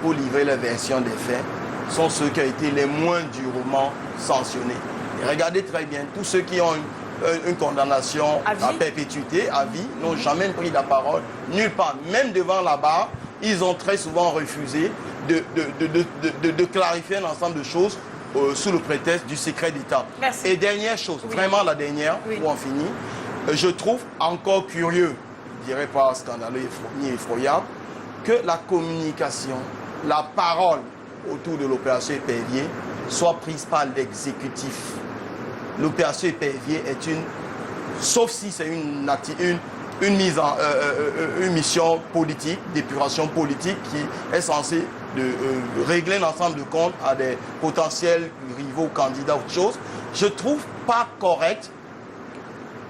pour livrer la version des faits sont ceux qui ont été les moins durement sanctionnés. Et regardez très bien, tous ceux qui ont une condamnation à perpétuité, à vie, n'ont jamais pris la parole nulle part. Même devant la barre, ils ont très souvent refusé de clarifier un ensemble de choses sous le prétexte du secret d'État. Et dernière chose, vraiment la dernière, où on finit, je trouve encore curieux, je dirais pas scandaleux ni effroyable, que la communication, la parole autour de l'opération Épervier soit prise par l'exécutif. L'opération Épervier est sauf si c'est une mission politique, d'épuration politique qui est censée régler l'ensemble de comptes à des potentiels rivaux, candidats, autre chose, je trouve pas correct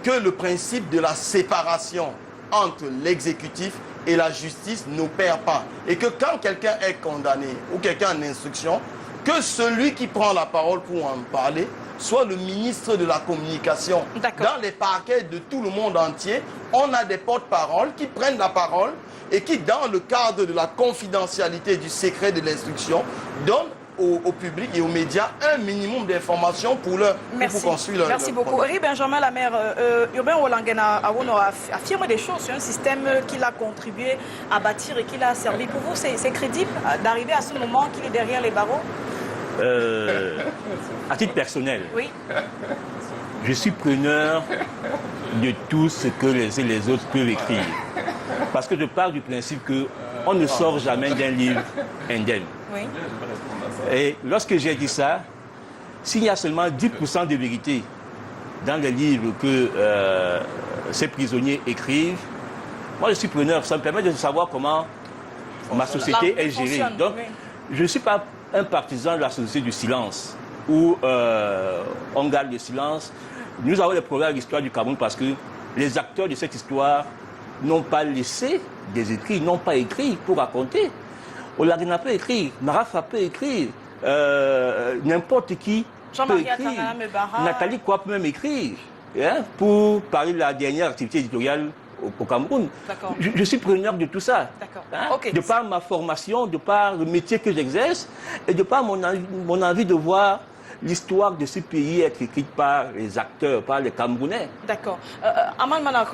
que le principe de la séparation entre l'exécutif et la justice n'opère pas. Et que quand quelqu'un est condamné ou quelqu'un en instruction, que celui qui prend la parole pour en parler soit le ministre de la Communication. Dans les parquets de tout le monde entier, on a des porte-paroles qui prennent la parole et qui, dans le cadre de la confidentialité du secret de l'instruction, donnent au public et aux médias un minimum d'informations pour construire leur... Merci beaucoup. Benjamin Lamère, Urbain Olangena Awono affirme des choses sur un système qu'il a contribué à bâtir et qu'il a servi. Pour vous, c'est crédible d'arriver à ce moment qu'il est derrière les barreaux? À titre personnel, je suis preneur de tout ce que les uns et les autres peuvent écrire. Parce que je pars du principe qu'on ne sort jamais d'un livre indemne. Et lorsque j'ai dit ça, s'il y a seulement 10% de vérité dans les livres que ces prisonniers écrivent, moi je suis preneur. Ça me permet de savoir comment ma société est gérée. Donc, je ne suis pas un partisan de la société du silence, où on garde le silence. Nous avons des problèmes avec l'histoire du Cameroun parce que les acteurs de cette histoire n'ont pas laissé des écrits, n'ont pas écrit pour raconter. Olangena peut écrire, Marafa peut écrire, n'importe qui Jean-Marie peut écrire. Atangana Mebara. Nathalie Kwa peut même écrire, hein, pour parler de la dernière activité éditoriale au Cameroun. Je suis preneur de tout ça. Hein, okay. De par ma formation, de par le métier que j'exerce et de par mon envie de voir l'histoire de ce pays être écrite par les acteurs, par les Camerounais. D'accord. Aman Mana,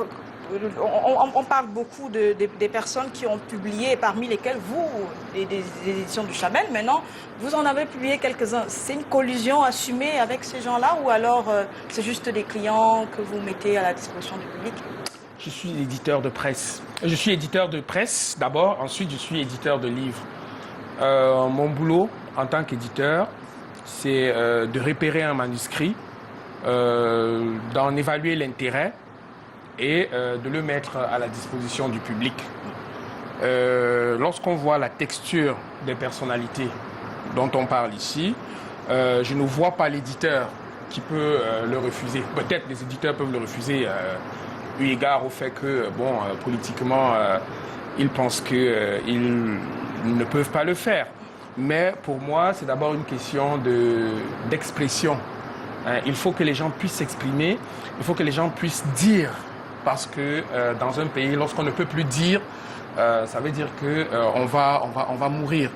on parle beaucoup des personnes qui ont publié, parmi lesquelles vous, des éditions du Chabel, maintenant, vous en avez publié quelques-uns. C'est une collusion assumée avec ces gens-là ou alors c'est juste des clients que vous mettez à la disposition du public? Je suis éditeur de presse. Je suis éditeur de presse d'abord, ensuite je suis éditeur de livres. Mon boulot en tant qu'éditeur, c'est de repérer un manuscrit, d'en évaluer l'intérêt et de le mettre à la disposition du public. Lorsqu'on voit la texture des personnalités dont on parle ici, je ne vois pas l'éditeur qui peut le refuser. Peut-être les éditeurs peuvent le refuser eu égard au fait que, bon, politiquement, ils pensent qu'ils ne peuvent pas le faire. Mais pour moi, c'est d'abord une question d'expression. Il faut que les gens puissent s'exprimer, il faut que les gens puissent dire. Parce que dans un pays, lorsqu'on ne peut plus dire, ça veut dire qu'on va mourir.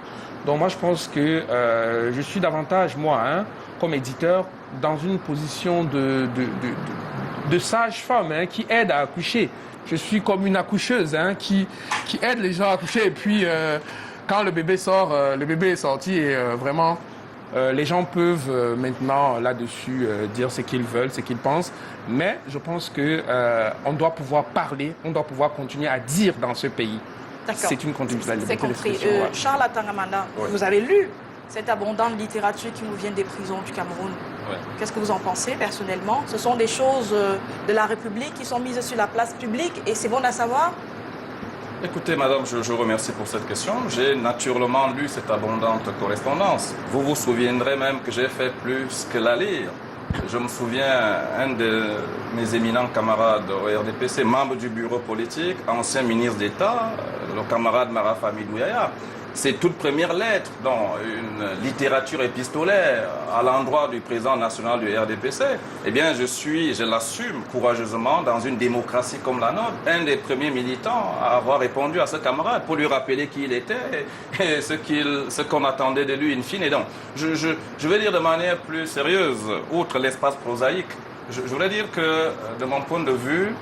Donc moi, je pense que je suis davantage, moi, comme éditeur, dans une position de sage-femme qui aide à accoucher. Je suis comme une accoucheuse qui aide les gens à accoucher. Et puis, quand le bébé sort, le bébé est sorti et vraiment, les gens peuvent maintenant là-dessus dire ce qu'ils veulent, ce qu'ils pensent. Mais je pense qu'on doit pouvoir parler, on doit pouvoir continuer à dire dans ce pays. C'est une continuité. C'est compris. Charles Atangamanda, vous avez lu cette abondante littérature qui nous vient des prisons du Cameroun. Ouais. Qu'est-ce que vous en pensez personnellement? Ce sont des choses de la République qui sont mises sur la place publique et c'est bon à savoir? Écoutez, madame, je vous remercie pour cette question. J'ai naturellement lu cette abondante correspondance. Vous vous souviendrez même que j'ai fait plus que la lire. Je me souviens, un de mes éminents camarades au RDPC, membre du bureau politique, ancien ministre d'État, le camarade Marafami Douyaya, ses toutes premières lettres dans une littérature épistolaire à l'endroit du président national du RDPC, eh bien je l'assume courageusement dans une démocratie comme la nôtre, un des premiers militants à avoir répondu à ce camarade pour lui rappeler qui il était et ce qu'on attendait de lui in fine. Et donc, je vais dire de manière plus sérieuse, outre l'espace prosaïque, je voudrais dire que de mon point de vue,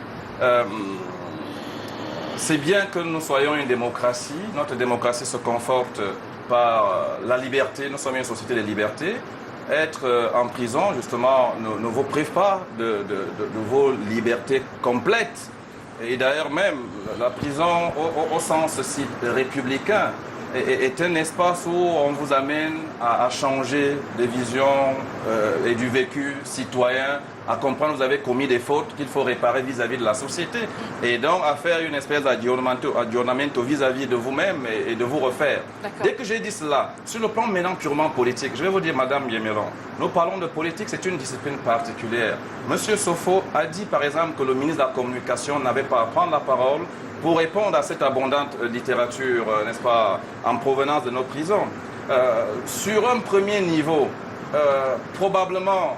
c'est bien que nous soyons une démocratie. Notre démocratie se conforte par la liberté. Nous sommes une société de liberté. Être en prison, justement, ne vous prive pas de vos libertés complètes. Et d'ailleurs même, la prison, au sens aussi républicain, est un espace où on vous amène à changer des visions et du vécu citoyen, à comprendre que vous avez commis des fautes qu'il faut réparer vis-à-vis de la société. Et donc à faire une espèce d'aggiornamento vis-à-vis de vous-même et de vous refaire. Dès que j'ai dit cela, sur le plan maintenant purement politique, je vais vous dire, Madame Yemiron, nous parlons de politique, c'est une discipline particulière. Monsieur Sofo a dit par exemple que le ministre de la Communication n'avait pas à prendre la parole pour répondre à cette abondante littérature, n'est-ce pas, en provenance de nos prisons. Sur un premier niveau, probablement,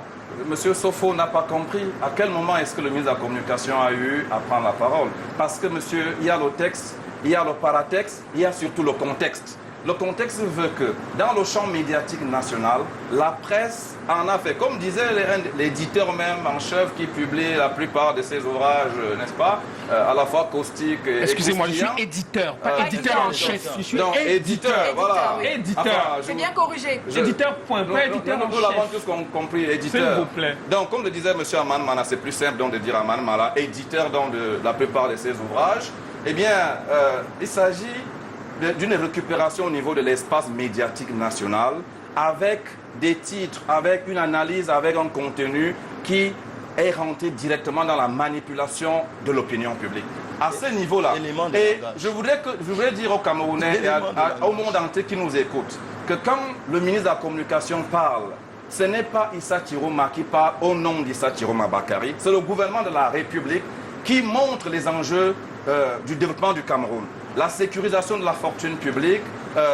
M. Sofo n'a pas compris à quel moment est-ce que le ministre de la Communication a eu à prendre la parole. Parce que, monsieur, il y a le texte, il y a le paratexte, il y a surtout le contexte. Le contexte veut que, dans le champ médiatique national, la presse en a fait, comme disait l'éditeur même en chef qui publie la plupart de ses ouvrages, n'est-ce pas, à la fois caustiques et excusez-moi, je suis éditeur, pas éditeur en chef. Je suis éditeur, voilà. Éditeur. Enfin, c'est bien corrigé. Éditeur, point, pas éditeur en chef. Nous l'avons tous compris, éditeur. S'il vous plaît. Donc, comme le disait M. Aman Mana, c'est plus simple donc de dire Aman Mana, éditeur donc de la plupart de ses ouvrages. Eh bien, il s'agit d'une récupération au niveau de l'espace médiatique national avec des titres, avec une analyse, avec un contenu qui est rentré directement dans la manipulation de l'opinion publique. À ce niveau-là, et je voudrais dire aux Camerounais et au monde entier qui nous écoute que quand le ministre de la Communication parle, ce n'est pas Issa Chiroma qui parle au nom d'Issa Chiroma Bakary, c'est le gouvernement de la République qui montre les enjeux du développement du Cameroun. La sécurisation de la fortune publique,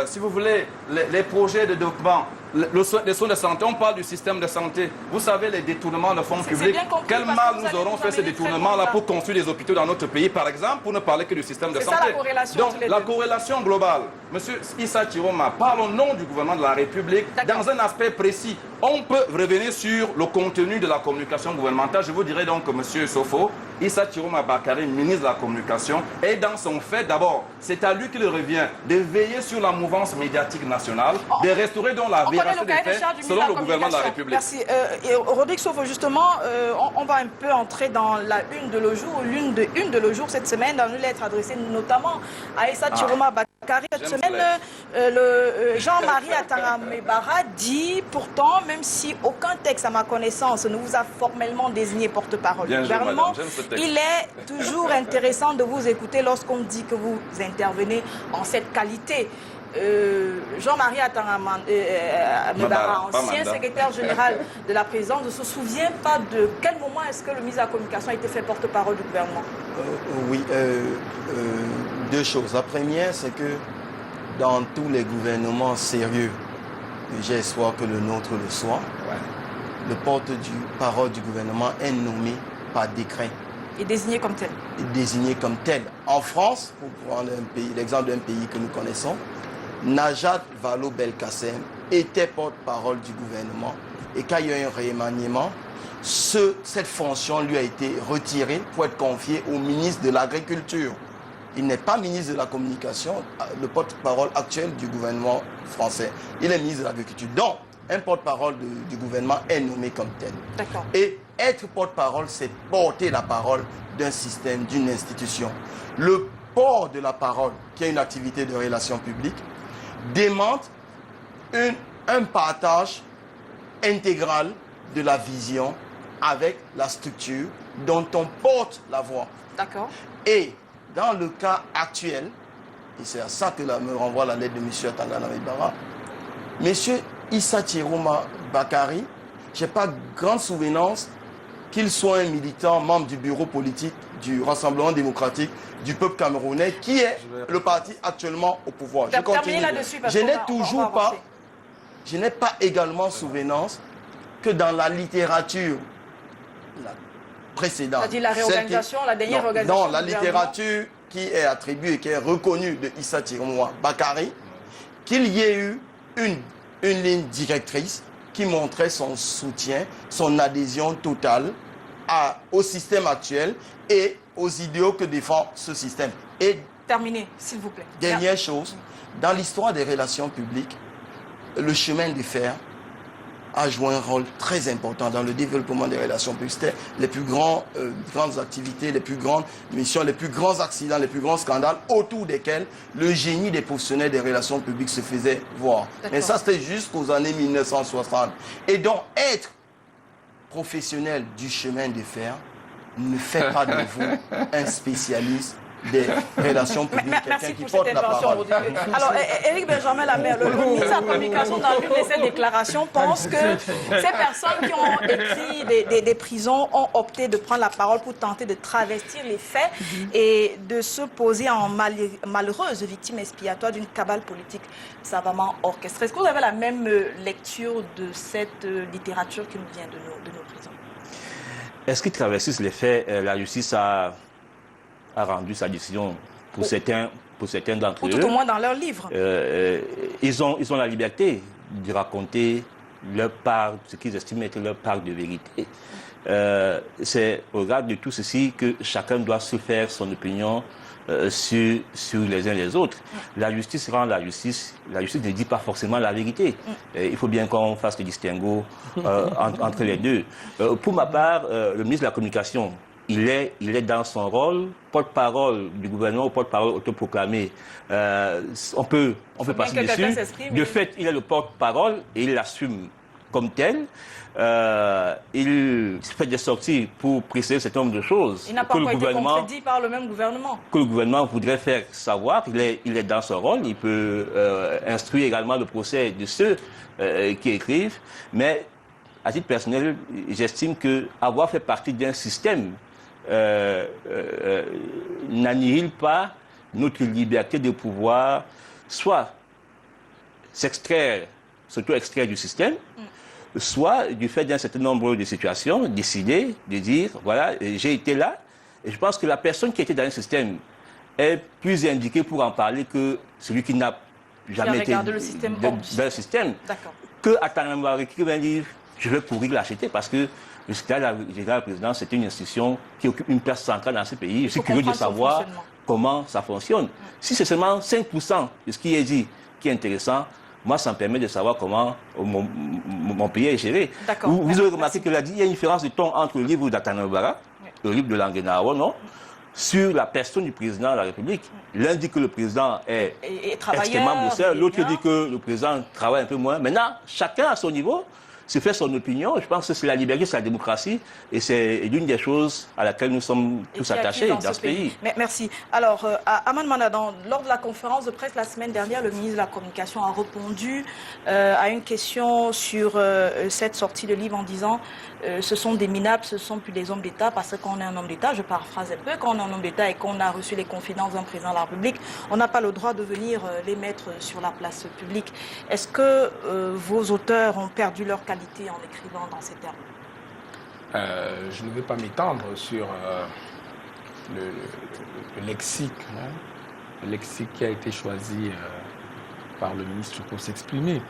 si vous voulez, les projets de développement les soins de santé, on parle du système de santé. Vous savez, les détournements de fonds publics. Quel mal nous aurons fait ces détournements-là pour construire des hôpitaux dans notre pays, par exemple, pour ne parler que du système de santé. C'est ça la corrélation. Donc, la corrélation globale. Monsieur Issa Chiroma parle au nom du gouvernement de la République dans un aspect précis. On peut revenir sur le contenu de la communication gouvernementale. Je vous dirais donc que monsieur Sofo, Issa Chiroma Bakary, ministre de la Communication, est dans son fait d'abord. C'est à lui qu'il revient de veiller sur la mouvance médiatique nationale, de restaurer donc la véracité des faits selon le gouvernement de la République. Merci. Rodrigue Sofo, justement, on va un peu entrer dans la une de le jour, l'une de le jour cette semaine, dans une lettre adressée notamment à Issa Chiroma Bakary. Cette semaine, Jean-Marie Atangamebara dit pourtant, même si aucun texte à ma connaissance ne vous a formellement désigné porte-parole du gouvernement, il est toujours intéressant de vous écouter lorsqu'on dit que vous intervenez en cette qualité. Jean-Marie Atangamebara, ancien secrétaire général de la présidence, ne se souvient pas de quel moment est-ce que le ministre de la Communication a été fait porte-parole du gouvernement? Oui, deux choses. La première, c'est que dans tous les gouvernements sérieux, j'ai espoir que le nôtre le soit, le porte-parole du gouvernement est nommé par décret. Et désigné comme tel. Désigné comme tel. En France, pour prendre l'exemple d'un pays que nous connaissons, Najat Vallaud-Belkacem était porte-parole du gouvernement. Et quand il y a eu un remaniement, cette fonction lui a été retirée pour être confiée au ministre de l'Agriculture. Il n'est pas ministre de la Communication, le porte-parole actuel du gouvernement français. Il est ministre de l'Agriculture. Donc, un porte-parole du gouvernement est nommé comme tel. D'accord. Et être porte-parole, c'est porter la parole d'un système, d'une institution. Le port de la parole, qui est une activité de relations publiques, demande un partage intégral de la vision avec la structure dont on porte la voix. D'accord. Et dans le cas actuel, et c'est à ça que me renvoie la lettre de M. Atangamebara, M. Issa Chiroma Bakary, je n'ai pas grande souvenance qu'il soit un militant, membre du bureau politique du Rassemblement démocratique du peuple camerounais, qui est le parti actuellement au pouvoir. Je continue. Je n'ai pas également souvenance que dans la littérature précédente. C'est-à-dire la réorganisation, la dernière réorganisation. Non, la littérature qui est attribuée, qui est reconnue de Issa Chiroma Bakary, qu'il y ait eu une ligne directrice qui montrait son soutien, son adhésion totale au système actuel et aux idéaux que défend ce système. Et terminé, s'il vous plaît. Dernière chose, dans l'histoire des relations publiques, le chemin de fer a joué un rôle très important dans le développement des relations publiques. C'était les plus grandes activités, les plus grandes missions, les plus grands accidents, les plus grands scandales autour desquels le génie des professionnels des relations publiques se faisait voir. Mais ça, c'était jusqu'aux années 1960. Et donc, être professionnel du chemin de fer ne fait pas de vous un spécialiste des relations publiques, quelqu'un qui porte la parole. Alors, Éric Benjamin Lamère, le ministre de la Communication, dans l'une de ses déclarations, pense que ces personnes qui ont écrit des prisons ont opté de prendre la parole pour tenter de travestir les faits et de se poser en malheureuse victime expiatoire d'une cabale politique savamment orchestrée. Est-ce que vous avez la même lecture de cette littérature qui nous vient de nos prisons? Est-ce qu'ils travestissent les faits? La justice a rendu sa décision pour certains d'entre eux. Ou tout au moins dans leurs livres. Ils ont la liberté de raconter leur part, ce qu'ils estiment être leur part de vérité. C'est au regard de tout ceci que chacun doit se faire son opinion sur les uns les autres. La justice rend la justice ne dit pas forcément la vérité. Il faut bien qu'on fasse le distinguo entre les deux. Pour ma part, le ministre de la Communication, il est dans son rôle, porte-parole du gouvernement, porte-parole autoproclamé. On peut passer dessus. De fait, il est le porte-parole et il l'assume comme tel. Il fait des sorties pour préciser un certain nombre de choses. Il n'a pas encore été contredit par le même gouvernement. Que le gouvernement voudrait faire savoir. Il est dans son rôle. Il peut instruire également le procès de ceux qui écrivent. Mais à titre personnel, j'estime qu'avoir fait partie d'un système n'annihile pas notre liberté de pouvoir soit s'extraire s'auto-extraire du système, soit du fait d'un certain nombre de situations, décider de dire, voilà, j'ai été là, et je pense que la personne qui était dans un système est plus indiquée pour en parler que celui qui n'a jamais été le système dans le système. Que Atanambari qui va dire, je vais courir l'acheter parce que le secrétaire général de la présidence, c'est une institution qui occupe une place centrale dans ce pays. Je suis curieux de savoir comment ça fonctionne. Si c'est seulement 5% de ce qui est dit qui est intéressant, moi, ça me permet de savoir comment mon pays est géré. Vous avez remarqué qu'il a dit qu'il y a une différence de ton entre le livre d'Atanambara, le livre de Languenawa, non, sur la personne du président de la République. L'un dit que le président est extrêmement bosseur, l'autre dit que le président travaille un peu moins. Maintenant, chacun à son niveau se fait son opinion. Je pense que c'est la liberté, c'est la démocratie, et c'est l'une des choses à laquelle nous sommes tous attachés dans ce pays. Merci. Alors, Aman Manadan, lors de la conférence de presse la semaine dernière, le ministre de la Communication a répondu à une question sur cette sortie de livre en disant ce sont des minables, ce ne sont plus des hommes d'État, parce qu'on est un homme d'État, je paraphrase un peu, quand on est un homme d'État et qu'on a reçu les confidences d'un président de la République, on n'a pas le droit de venir les mettre sur la place publique. Est-ce que vos auteurs ont perdu leur qualité en écrivant dans ces termes? Je ne vais pas m'étendre sur le lexique, hein, le lexique qui a été choisi par le ministre pour s'exprimer.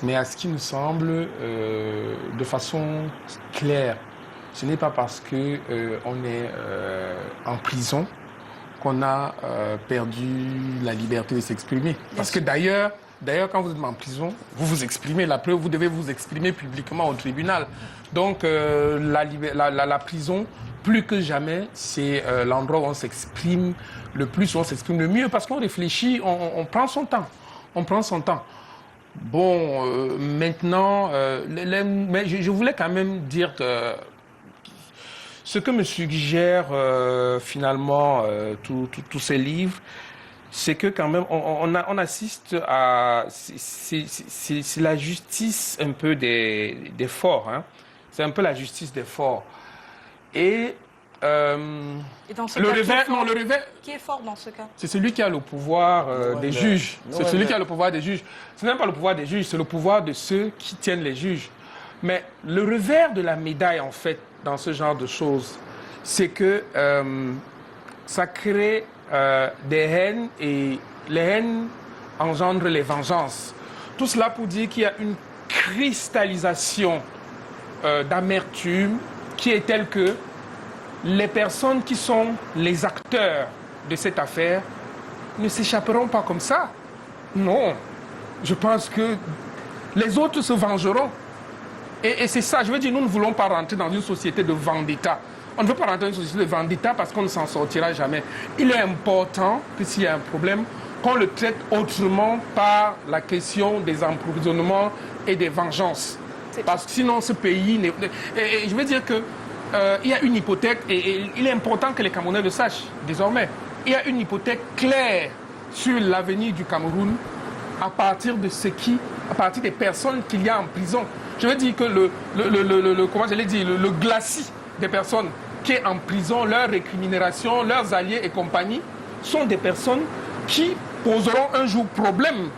Mais à ce qui me semble, de façon claire, ce n'est pas parce qu'on est en prison qu'on a perdu la liberté de s'exprimer. Parce que d'ailleurs, quand vous êtes en prison, vous vous exprimez. La preuve, vous devez vous exprimer publiquement au tribunal. Donc, la prison, plus que jamais, c'est l'endroit où on s'exprime le plus, où on s'exprime le mieux, parce qu'on réfléchit, on prend son temps. On prend son temps. Bon, maintenant, mais je voulais quand même dire que ce que me suggèrent finalement tous ces livres, c'est que quand même, on assiste à... C'est la justice un peu des forts. Hein. C'est un peu la justice des forts. Et dans ce le cas, revers... Qui est fort dans ce cas? C'est celui qui a le pouvoir des juges. C'est celui qui a le pouvoir des juges. Ce n'est même pas le pouvoir des juges, c'est le pouvoir de ceux qui tiennent les juges. Mais le revers de la médaille, en fait, dans ce genre de choses, c'est que ça crée des haines, et les haines engendrent les vengeances. Tout cela pour dire qu'il y a une cristallisation d'amertume qui est telle que les personnes qui sont les acteurs de cette affaire ne s'échapperont pas comme ça. Non. Je pense que les autres se vengeront. Et c'est ça, je veux dire, nous ne voulons pas rentrer dans une société de vendetta. On ne veut pas rentrer dans une société de vendetta parce qu'on ne s'en sortira jamais. Il est important que s'il y a un problème, qu'on le traite autrement par la question des emprisonnements et des vengeances. Parce que sinon, ce pays... Et je veux dire que il y a une hypothèque, et il est important que les Camerounais le sachent désormais. Il y a une hypothèque claire sur l'avenir du Cameroun à partir des personnes qu'il y a en prison. Je veux dire que le glacis des personnes qui est en prison, leur récrimination, leurs alliés et compagnie, sont des personnes qui poseront un jour problème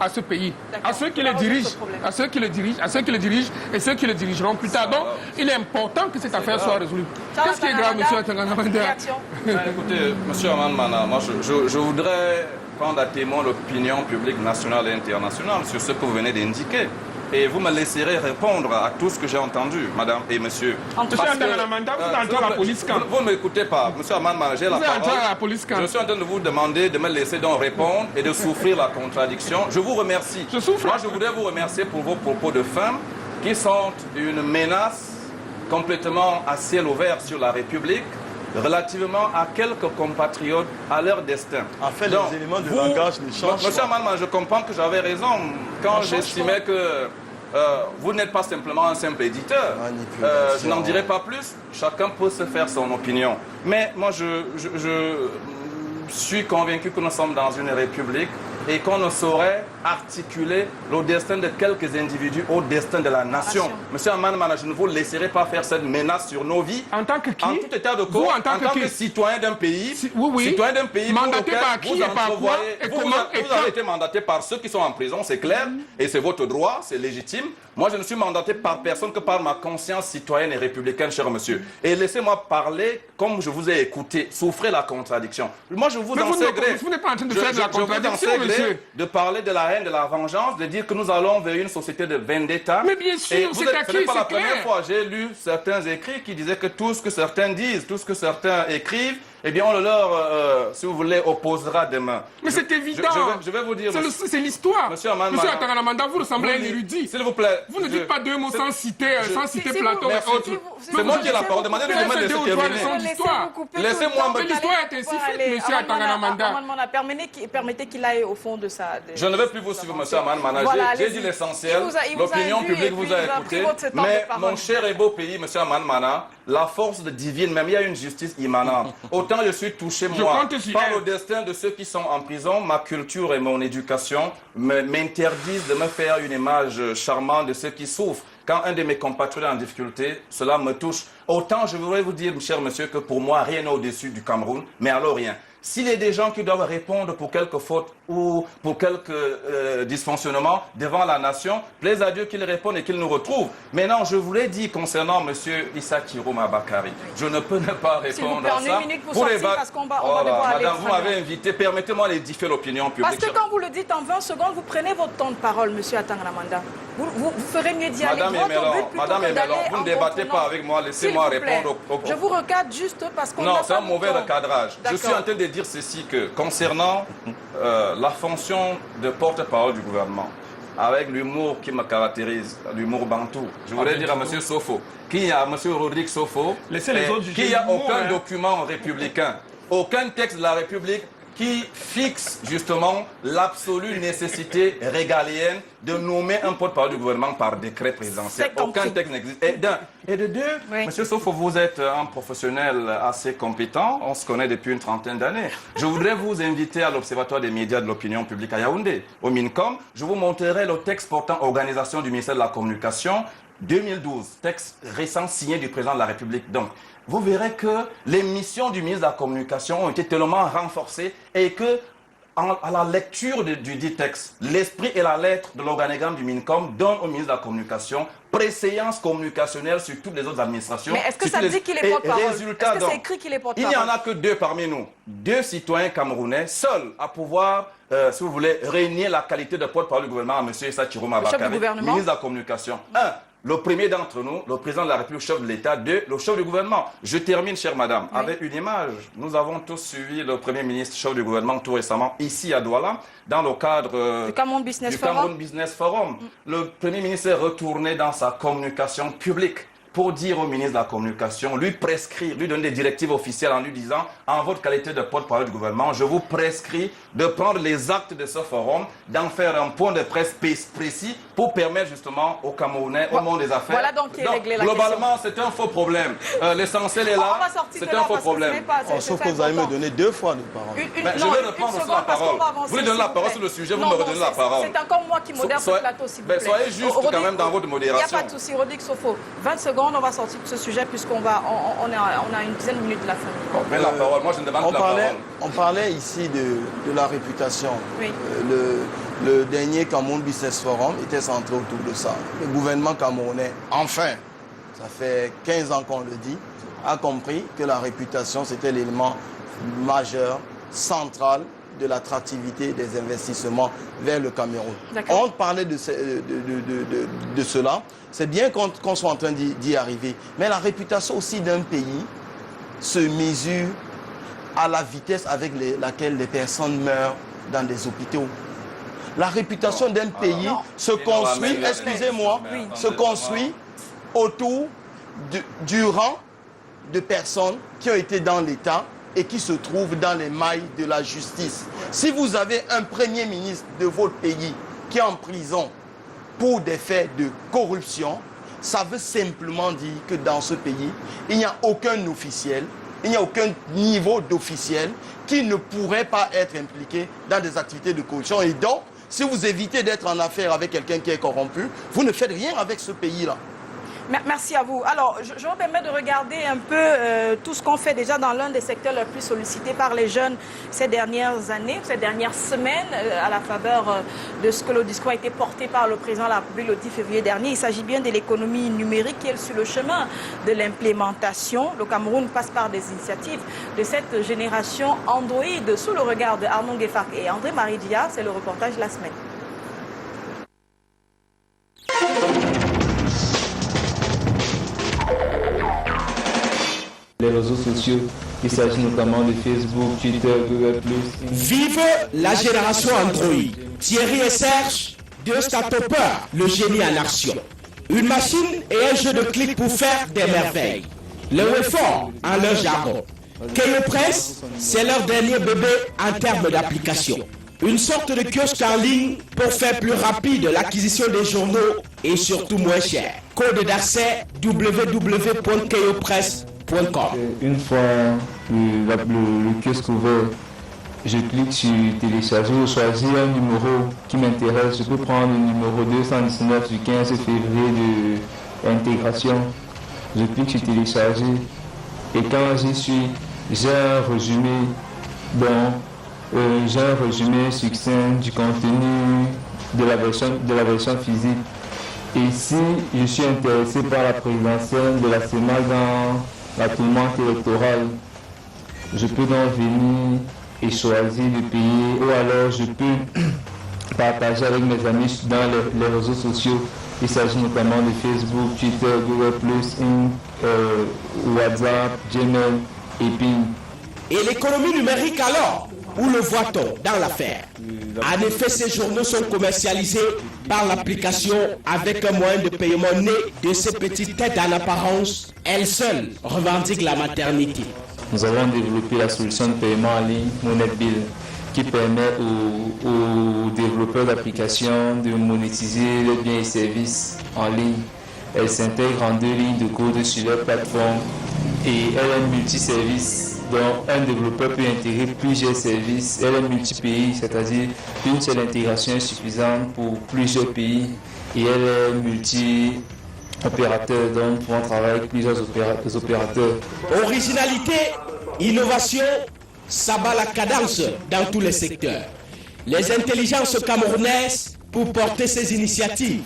à ce pays, à ceux qui le dirigent, à ceux qui le dirigent et ceux qui le dirigeront plus tard. Donc, il est important que cette affaire soit résolue. Qu'est-ce qui est grave, monsieur Atangamanda? Écoutez, monsieur Aman Mana, moi je voudrais prendre à témoin l'opinion publique nationale et internationale sur ce que vous venez d'indiquer. Et vous me laisserez répondre à tout ce que j'ai entendu, madame et monsieur. Monsieur Atangamanda, vous êtes entré à la police quand? Vous ne m'écoutez pas, monsieur Aman Mana, j'ai la parole. Vous êtes entré à la police quand? Je suis en train de vous demander de me laisser donc répondre et de souffrir la contradiction. Je vous remercie. Je souffre. Moi, je voudrais vous remercier pour vos propos de fin qui sont une menace complètement à ciel ouvert sur la République, relativement à quelques compatriotes, à leur destin. En fait, donc, les éléments de langage ne changent pas. Monsieur Amanman, je comprends que j'avais raison quand j'estimais que vous n'êtes pas simplement un simple éditeur. Je n'en dirai pas plus. Chacun peut se faire son opinion. Mais moi, je suis convaincu que nous sommes dans une république et qu'on ne saurait articuler le destin de quelques individus au destin de la nation. Monsieur Aman, je ne vous laisserai pas faire cette menace sur nos vies. En tant que qui? En tout état de cause, en tant que citoyen d'un pays, citoyen d'un pays mandaté par qui et par quoi et comment vous avez été mandaté par ceux qui sont en prison, c'est clair, et c'est votre droit, c'est légitime. Moi, je ne suis mandaté par personne que par ma conscience citoyenne et républicaine, cher monsieur. Et laissez-moi parler comme je vous ai écouté. Souffrez la contradiction. Moi, je vous enseigne vous n'êtes pas en train de faire de la contradiction, monsieur. De parler de la haine, de la vengeance, de dire que nous allons vers une société de vendetta. Mais bien sûr, c'est acquis, ce n'est pas la c'est clair. première fois. J'ai lu certains écrits qui disaient que tout ce que certains disent, tout ce que certains écrivent, eh bien, on le leur, si vous voulez, opposera demain. Mais c'est évident. Je vais vous dire... C'est l'histoire. Monsieur Aman, Atanganamanda, vous ressemblez à un érudit. S'il vous plaît. Vous ne dites pas deux mots sans citer Platon et autres. C'est moi qui ai la parole. Demandez-moi de laisser terminer. Laissez-moi me... L'histoire est ainsi faite, monsieur Atanganamanda. Permettez qu'il aille au fond de ça. Je ne vais plus vous suivre, monsieur Aman Mana. J'ai dit l'essentiel. L'opinion publique vous a écouté. Mais mon cher et beau pays, monsieur Aman Mana, la force divine, même il y a une justice immanente. Autant je suis touché, moi, par le destin de ceux qui sont en prison, ma culture et mon éducation m'interdisent de me faire une image charmante de ceux qui souffrent. Quand un de mes compatriotes est en difficulté, cela me touche. Autant je voudrais vous dire, cher monsieur, que pour moi, rien n'est au-dessus du Cameroun, mais alors rien. S'il y a des gens qui doivent répondre pour quelques fautes ou pour quelques dysfonctionnements devant la nation, plaise à Dieu qu'ils répondent et qu'ils nous retrouvent. Maintenant, je vous l'ai dit concernant M. Issa Kirouma Bakari, je ne peux ne pas répondre à ça. Pour les parce qu'on va devoir aller. Madame, vous m'avez invité, permettez-moi d'édifier l'opinion publique. Parce que quand vous le dites en 20 secondes, vous prenez votre temps de parole, M. Atanganamanda. Vous ferez mieux d'y aller droit au but plutôt que d'aller vous ne débattez pas avec moi, laissez-moi répondre au... Je vous recadre juste parce qu'on... Non, c'est un mauvais recadrage. Je suis en train de dire ceci que, concernant la fonction de porte-parole du gouvernement, avec l'humour qui me caractérise, l'humour bantou, je voudrais dire à M. Sofo, qu'il y a M. Rodrigue Sofo, qu'il n'y a aucun document républicain, aucun texte de la République qui fixe justement l'absolue nécessité régalienne de nommer un porte-parole du gouvernement par décret présidentiel. Aucun texte n'existe. Et de deux, Monsieur Sofo, vous êtes un professionnel assez compétent, on se connaît depuis une trentaine d'années. Je voudrais vous inviter à l'Observatoire des médias de l'opinion publique à Yaoundé, au MINCOM. Je vous montrerai le texte portant organisation du ministère de la Communication 2012, texte récent signé du président de la République. Donc, vous verrez que les missions du ministre de la Communication ont été tellement renforcées et que, à la lecture du dit texte, l'esprit et la lettre de l'organigramme du MINCOM donnent au ministre de la Communication préséance communicationnelle sur toutes les autres administrations. Mais est-ce que ça dit qu'il est porte-parole? Est-ce que c'est écrit qu'il est porte-parole? Il n'y en a que deux parmi nous, deux citoyens camerounais, seuls à pouvoir, si vous voulez, régner la qualité de porte-parole du gouvernement à M. Issa Kirouma Bakari, ministre de la Communication. Le premier d'entre nous, le président de la République, chef de l'État. Deux, le chef du gouvernement. Je termine, chère madame, avec une image. Nous avons tous suivi le premier ministre, chef du gouvernement, tout récemment, ici à Douala, dans le cadre du Cameroun Business Forum. Le premier ministre est retourné dans sa communication publique pour dire au ministre de la Communication, lui prescrire, lui donner des directives officielles en lui disant, en votre qualité de porte-parole du gouvernement, je vous prescris de prendre les actes de ce forum, d'en faire un point de presse précis pour permettre justement aux Camerounais, au monde des affaires. Voilà donc qui est réglé la globalement, c'est un faux problème. L'essentiel est là, c'est un faux problème. Sauf que vous allez me donner 2 fois de parole. Je vais reprendre aussi la parole. Vous lui donnez la parole sur le sujet, vous me redonnez la parole. C'est encore moi qui modère ce plateau, s'il vous plaît. Soyez juste quand même dans votre modération. Il n'y a pas de souci, Rodrigue Sofo. 20 secondes, on va sortir de ce sujet puisqu'on a une dizaine de minutes de la fin. Mais la parole, moi je ne demande pas la parole. On parlait ici de la réputation. Oui. Le dernier Cameroun Business Forum était centré autour de ça. Le gouvernement camerounais, enfin, ça fait 15 ans qu'on le dit, a compris que la réputation c'était l'élément majeur, central de l'attractivité des investissements vers le Cameroun. On parlait de cela. C'est bien qu'on soit en train d'y arriver. Mais la réputation aussi d'un pays se mesure à la vitesse avec laquelle les personnes meurent dans des hôpitaux. La réputation d'un pays se construit, excusez-moi, se construit autour du rang de personnes qui ont été dans l'État et qui se trouvent dans les mailles de la justice. Si vous avez un premier ministre de votre pays qui est en prison pour des faits de corruption, ça veut simplement dire que dans ce pays, il n'y a aucun officiel il n'y a aucun niveau d'officiel qui ne pourrait pas être impliqué dans des activités de corruption. Et donc, si vous évitez d'être en affaire avec quelqu'un qui est corrompu, vous ne faites rien avec ce pays-là. Merci à vous. Alors, je me permets de regarder un peu tout ce qu'on fait déjà dans l'un des secteurs les plus sollicités par les jeunes ces dernières années, ces dernières semaines, à la faveur de ce que le discours a été porté par le président de la République le 10 février dernier. Il s'agit bien de l'économie numérique qui est sur le chemin de l'implémentation. Le Cameroun passe par des initiatives de cette génération Android sous le regard de Arnaud Guéfark et André-Marie Dia. C'est le reportage de la semaine. Les réseaux sociaux, il s'agit notamment de Facebook, Twitter, Google+. Vive la génération Android. Thierry et Serge, deux start-upers, le génie en action. Une machine et un jeu de clics pour faire des merveilles. Le Webfort en leur jargon. Keyo Press, c'est leur dernier bébé en termes d'application. Une sorte de kiosque en ligne pour faire plus rapide l'acquisition des journaux et surtout moins cher. Code d'accès www.keyopress.com. Une fois le kiosque ouvert, je clique sur télécharger ou choisir un numéro qui m'intéresse. Je peux prendre le numéro 219 du 15 février de l'intégration. Je clique sur télécharger et quand j'y suis, j'ai un résumé succinct du contenu de la version physique. Et si je suis intéressé par la présidentielle de la CEMAC dans la tourmente électorale, je peux donc venir et choisir de payer, ou alors je peux partager avec mes amis dans les réseaux sociaux. Il s'agit notamment de Facebook, Twitter, Google+, WhatsApp, Gmail et Ping. Et l'économie numérique alors, où le voit-on dans l'affaire? En effet, ces journaux sont commercialisés par l'application avec un moyen de paiement né de ces petites têtes en apparence. Elles seules revendiquent la maternité. Nous avons développé la solution de paiement en ligne MonetBill qui permet aux développeurs d'applications de monétiser leurs biens et services en ligne. Elle s'intègre en 2 lignes de code sur leur plateforme et elle est multiservice. Donc, un développeur peut intégrer plusieurs services. Elle est multi-pays, c'est-à-dire une seule intégration est suffisante pour plusieurs pays. Et elle est multi-opérateur, donc nous pouvons travailler avec plusieurs opérateurs. Originalité, innovation, ça bat la cadence dans tous les secteurs. Les intelligences camerounaises pour porter ces initiatives.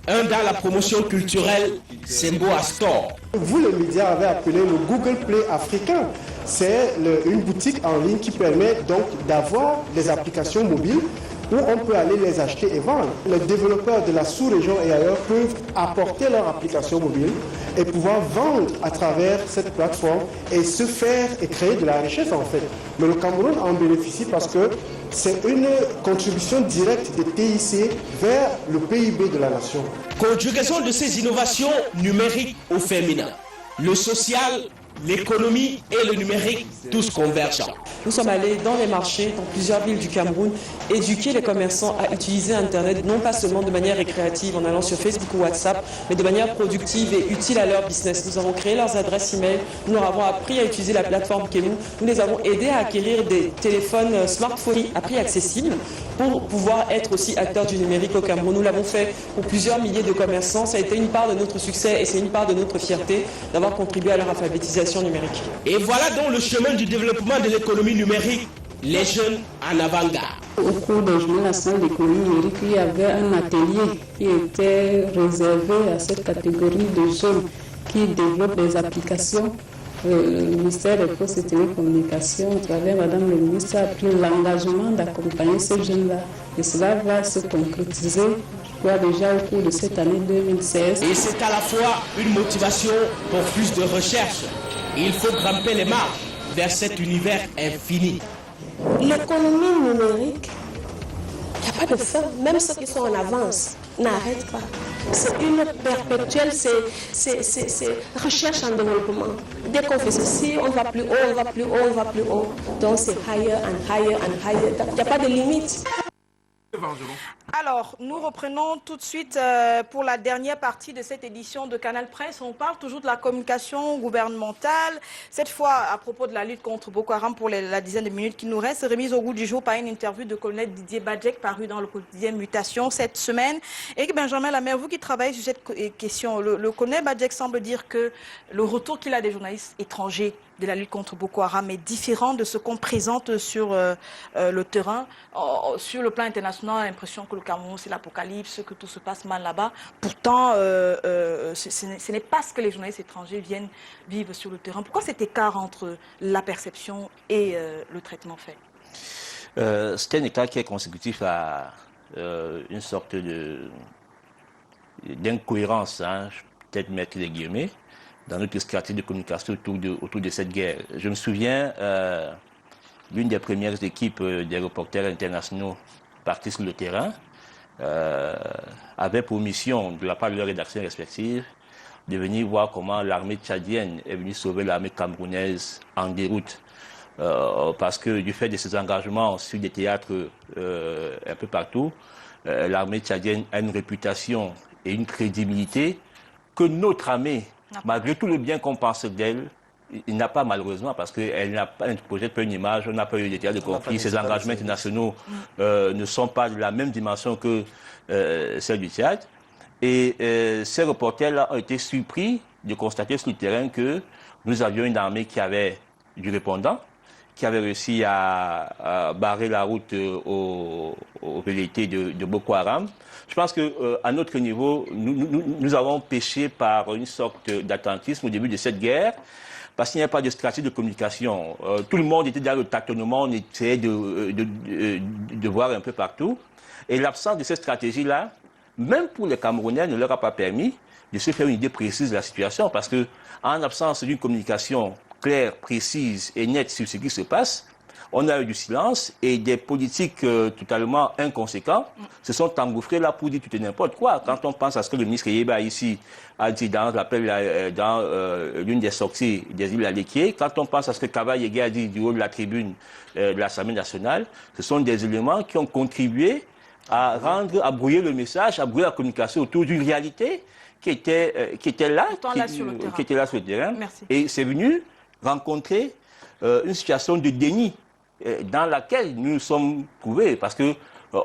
Un dans la promotion culturelle, Sembo Astor. Vous, les médias, avez appelé le Google Play africain. C'est une boutique en ligne qui permet donc d'avoir des applications mobiles où on peut aller les acheter et vendre. Les développeurs de la sous-région et ailleurs peuvent apporter leur application mobile et pouvoir vendre à travers cette plateforme et se faire et créer de la richesse en fait. Mais le Cameroun en bénéficie parce que c'est une contribution directe des TIC vers le PIB de la nation. Conjugaison de ces innovations numériques au féminin. Le social, l'économie et le numérique, tous convergents. Nous sommes allés dans les marchés, dans plusieurs villes du Cameroun, éduquer les commerçants à utiliser Internet, non pas seulement de manière récréative en allant sur Facebook ou WhatsApp, mais de manière productive et utile à leur business. Nous avons créé leurs adresses e-mail, nous leur avons appris à utiliser la plateforme Kemu, nous les avons aidés à acquérir des téléphones smartphones à prix accessible pour pouvoir être aussi acteurs du numérique au Cameroun. Nous l'avons fait pour plusieurs milliers de commerçants. Ça a été une part de notre succès et c'est une part de notre fierté d'avoir contribué à leur alphabétisation numérique. Et voilà donc le chemin du développement de l'économie numérique, les jeunes en avant-garde. Au cours des Journées nationales d'économie numérique, il y avait un atelier qui était réservé à cette catégorie de jeunes qui développent des applications. Le ministère des Postes et Télécommunications, à travers Madame le ministre, a pris l'engagement d'accompagner ces jeunes-là. Et cela va se concrétiser, je crois, déjà au cours de cette année 2016. Et c'est à la fois une motivation pour plus de recherche. Il faut grimper les marches vers cet univers infini. L'économie numérique, il n'y a pas de fin. Même ceux qui sont en avance n'arrêtent pas. C'est une perpétuelle, c'est recherche en développement. Dès qu'on fait ceci, on va plus haut, on va plus haut, on va plus haut. Donc c'est higher and higher and higher. Il n'y a pas de limite. Alors, nous reprenons tout de suite pour la dernière partie de cette édition de Canal Presse. On parle toujours de la communication gouvernementale. Cette fois, à propos de la lutte contre Boko Haram, pour la dizaine de minutes qui nous reste, remise au goût du jour par une interview de colonel Didier Badjek parue dans le quotidien Mutation cette semaine. Et Benjamin Lamère, vous qui travaillez sur cette question, le colonel Badjek semble dire que le retour qu'il a des journalistes étrangers de la lutte contre Boko Haram est différent de ce qu'on présente sur le terrain. Sur le plan international, on a l'impression que le Cameroun, c'est l'apocalypse, que tout se passe mal là-bas. Pourtant, ce n'est pas ce que les journalistes étrangers viennent vivre sur le terrain. Pourquoi cet écart entre la perception et le traitement fait? C'est un écart qui est consécutif à une sorte d'incohérence, hein, peut-être mettre les guillemets, dans notre stratégie de communication autour de cette guerre. Je me souviens, l'une des premières équipes des reporters internationaux partis sur le terrain avait pour mission, de la part de leurs rédactions respectives, de venir voir comment l'armée tchadienne est venue sauver l'armée camerounaise en déroute. Parce que du fait de ses engagements sur des théâtres un peu partout, l'armée tchadienne a une réputation et une crédibilité que notre armée, malgré tout le bien qu'on pense d'elle, il n'a pas malheureusement, parce qu'elle n'a pas un projet, pas une image, on n'a pas eu des théâtres de conflit, ses engagements internationaux ne sont pas de la même dimension que celle du Tchad. Et ces reporters-là ont été surpris de constater sur le terrain que nous avions une armée qui avait du répondant, qui avait réussi à barrer la route aux velléités de Boko Haram. Je pense qu'à notre niveau, nous avons péché par une sorte d'attentisme au début de cette guerre, parce qu'il n'y a pas de stratégie de communication. Tout le monde était dans le tâtonnement, on essayait de voir un peu partout. Et l'absence de cette stratégie-là, même pour les Camerounais, ne leur a pas permis de se faire une idée précise de la situation, parce qu'en absence d'une communication claire, précise et nette sur ce qui se passe, on a eu du silence et des politiques totalement inconséquents se sont engouffrés là pour dire tout et n'importe quoi. Quand on pense à ce que le ministre Yeba ici a dit dans l'une des sorties des îles Aléquier, quand on pense à ce que Kaba Yega a dit du haut de la tribune de l'Assemblée nationale, ce sont des éléments qui ont contribué à brouiller le message, à brouiller la communication autour d'une réalité qui était là sur le terrain. Merci. Et c'est venu rencontrer une situation de déni dans laquelle nous nous sommes trouvés, parce que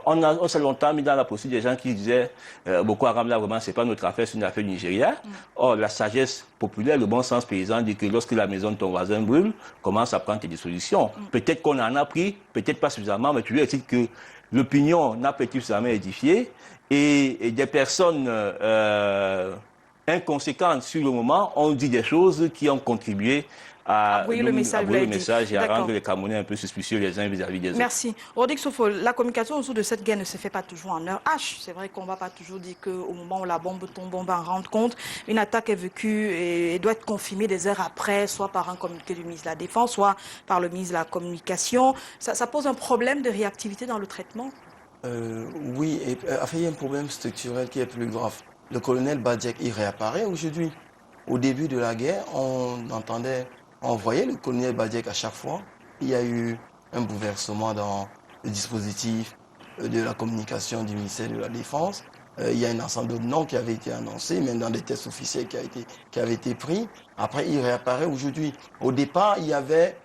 on s'est longtemps mis dans la posture des gens qui disaient Boko Haram là vraiment c'est pas notre affaire, c'est une affaire du Nigeria. Or la sagesse populaire, le bon sens paysan dit que lorsque la maison de ton voisin brûle, commence à prendre tes dispositions. Peut-être qu'on en a pris, peut-être pas suffisamment, mais tu lui expliques que l'opinion n'a pas été suffisamment édifiée et des personnes inconséquentes sur le moment ont dit des choses qui ont contribué à brouiller le message et à rendre les Camerounais un peu suspicieux les uns vis-à-vis des autres. Merci. Rodrigue Sofo, la communication autour de cette guerre ne se fait pas toujours en heure H. C'est vrai qu'on ne va pas toujours dire qu'au moment où la bombe tombe, on va en rendre compte. Une attaque est vécue et doit être confirmée des heures après, soit par un communiqué du ministre de la Défense, soit par le ministre de la Communication. Ça pose un problème de réactivité dans le traitement? Oui, et il y a un problème structurel qui est plus grave. Le colonel Badjek, il réapparaît aujourd'hui. Au début de la guerre, on voyait le colonel Badjek à chaque fois. Il y a eu un bouleversement dans le dispositif de la communication du ministère de la Défense. Il y a un ensemble de noms qui avait été annoncé, même dans des tests officiels qui avaient été pris. Après, il réapparaît aujourd'hui. Au départ, il y avait,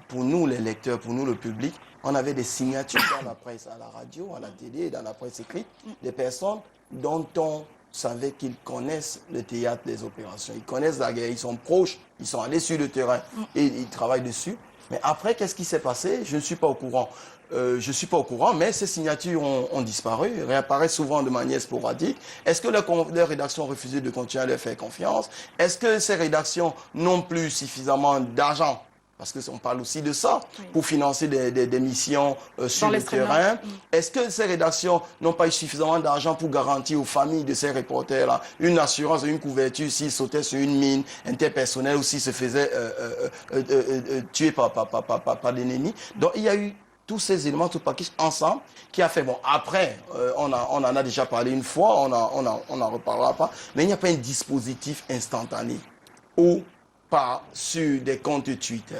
pour nous les lecteurs, pour nous le public, on avait des signatures dans la presse, à la radio, à la télé, dans la presse écrite, des personnes dont on savait qu'ils connaissent le théâtre des opérations. Ils connaissent la guerre, ils sont proches, ils sont allés sur le terrain et ils travaillent dessus. Mais après, qu'est-ce qui s'est passé? Je ne suis pas au courant. Je ne suis pas au courant, mais ces signatures ont disparu, réapparaissent souvent de manière sporadique. Est-ce que les rédactions ont refusé de continuer à leur faire confiance? Est-ce que ces rédactions n'ont plus suffisamment d'argent? Parce qu'on parle aussi de ça, pour financer des missions sur le terrain. Est-ce que ces rédactions n'ont pas eu suffisamment d'argent pour garantir aux familles de ces reporters-là une assurance, une couverture s'ils sautaient sur une mine interpersonnelle ou s'ils se faisaient tuer par l'ennemi? Donc il y a eu tous ces éléments, tout package ensemble, qui a fait, bon, après, on en a déjà parlé une fois, on n'en reparlera pas, mais il n'y a pas un dispositif instantané ou pas sur des comptes Twitter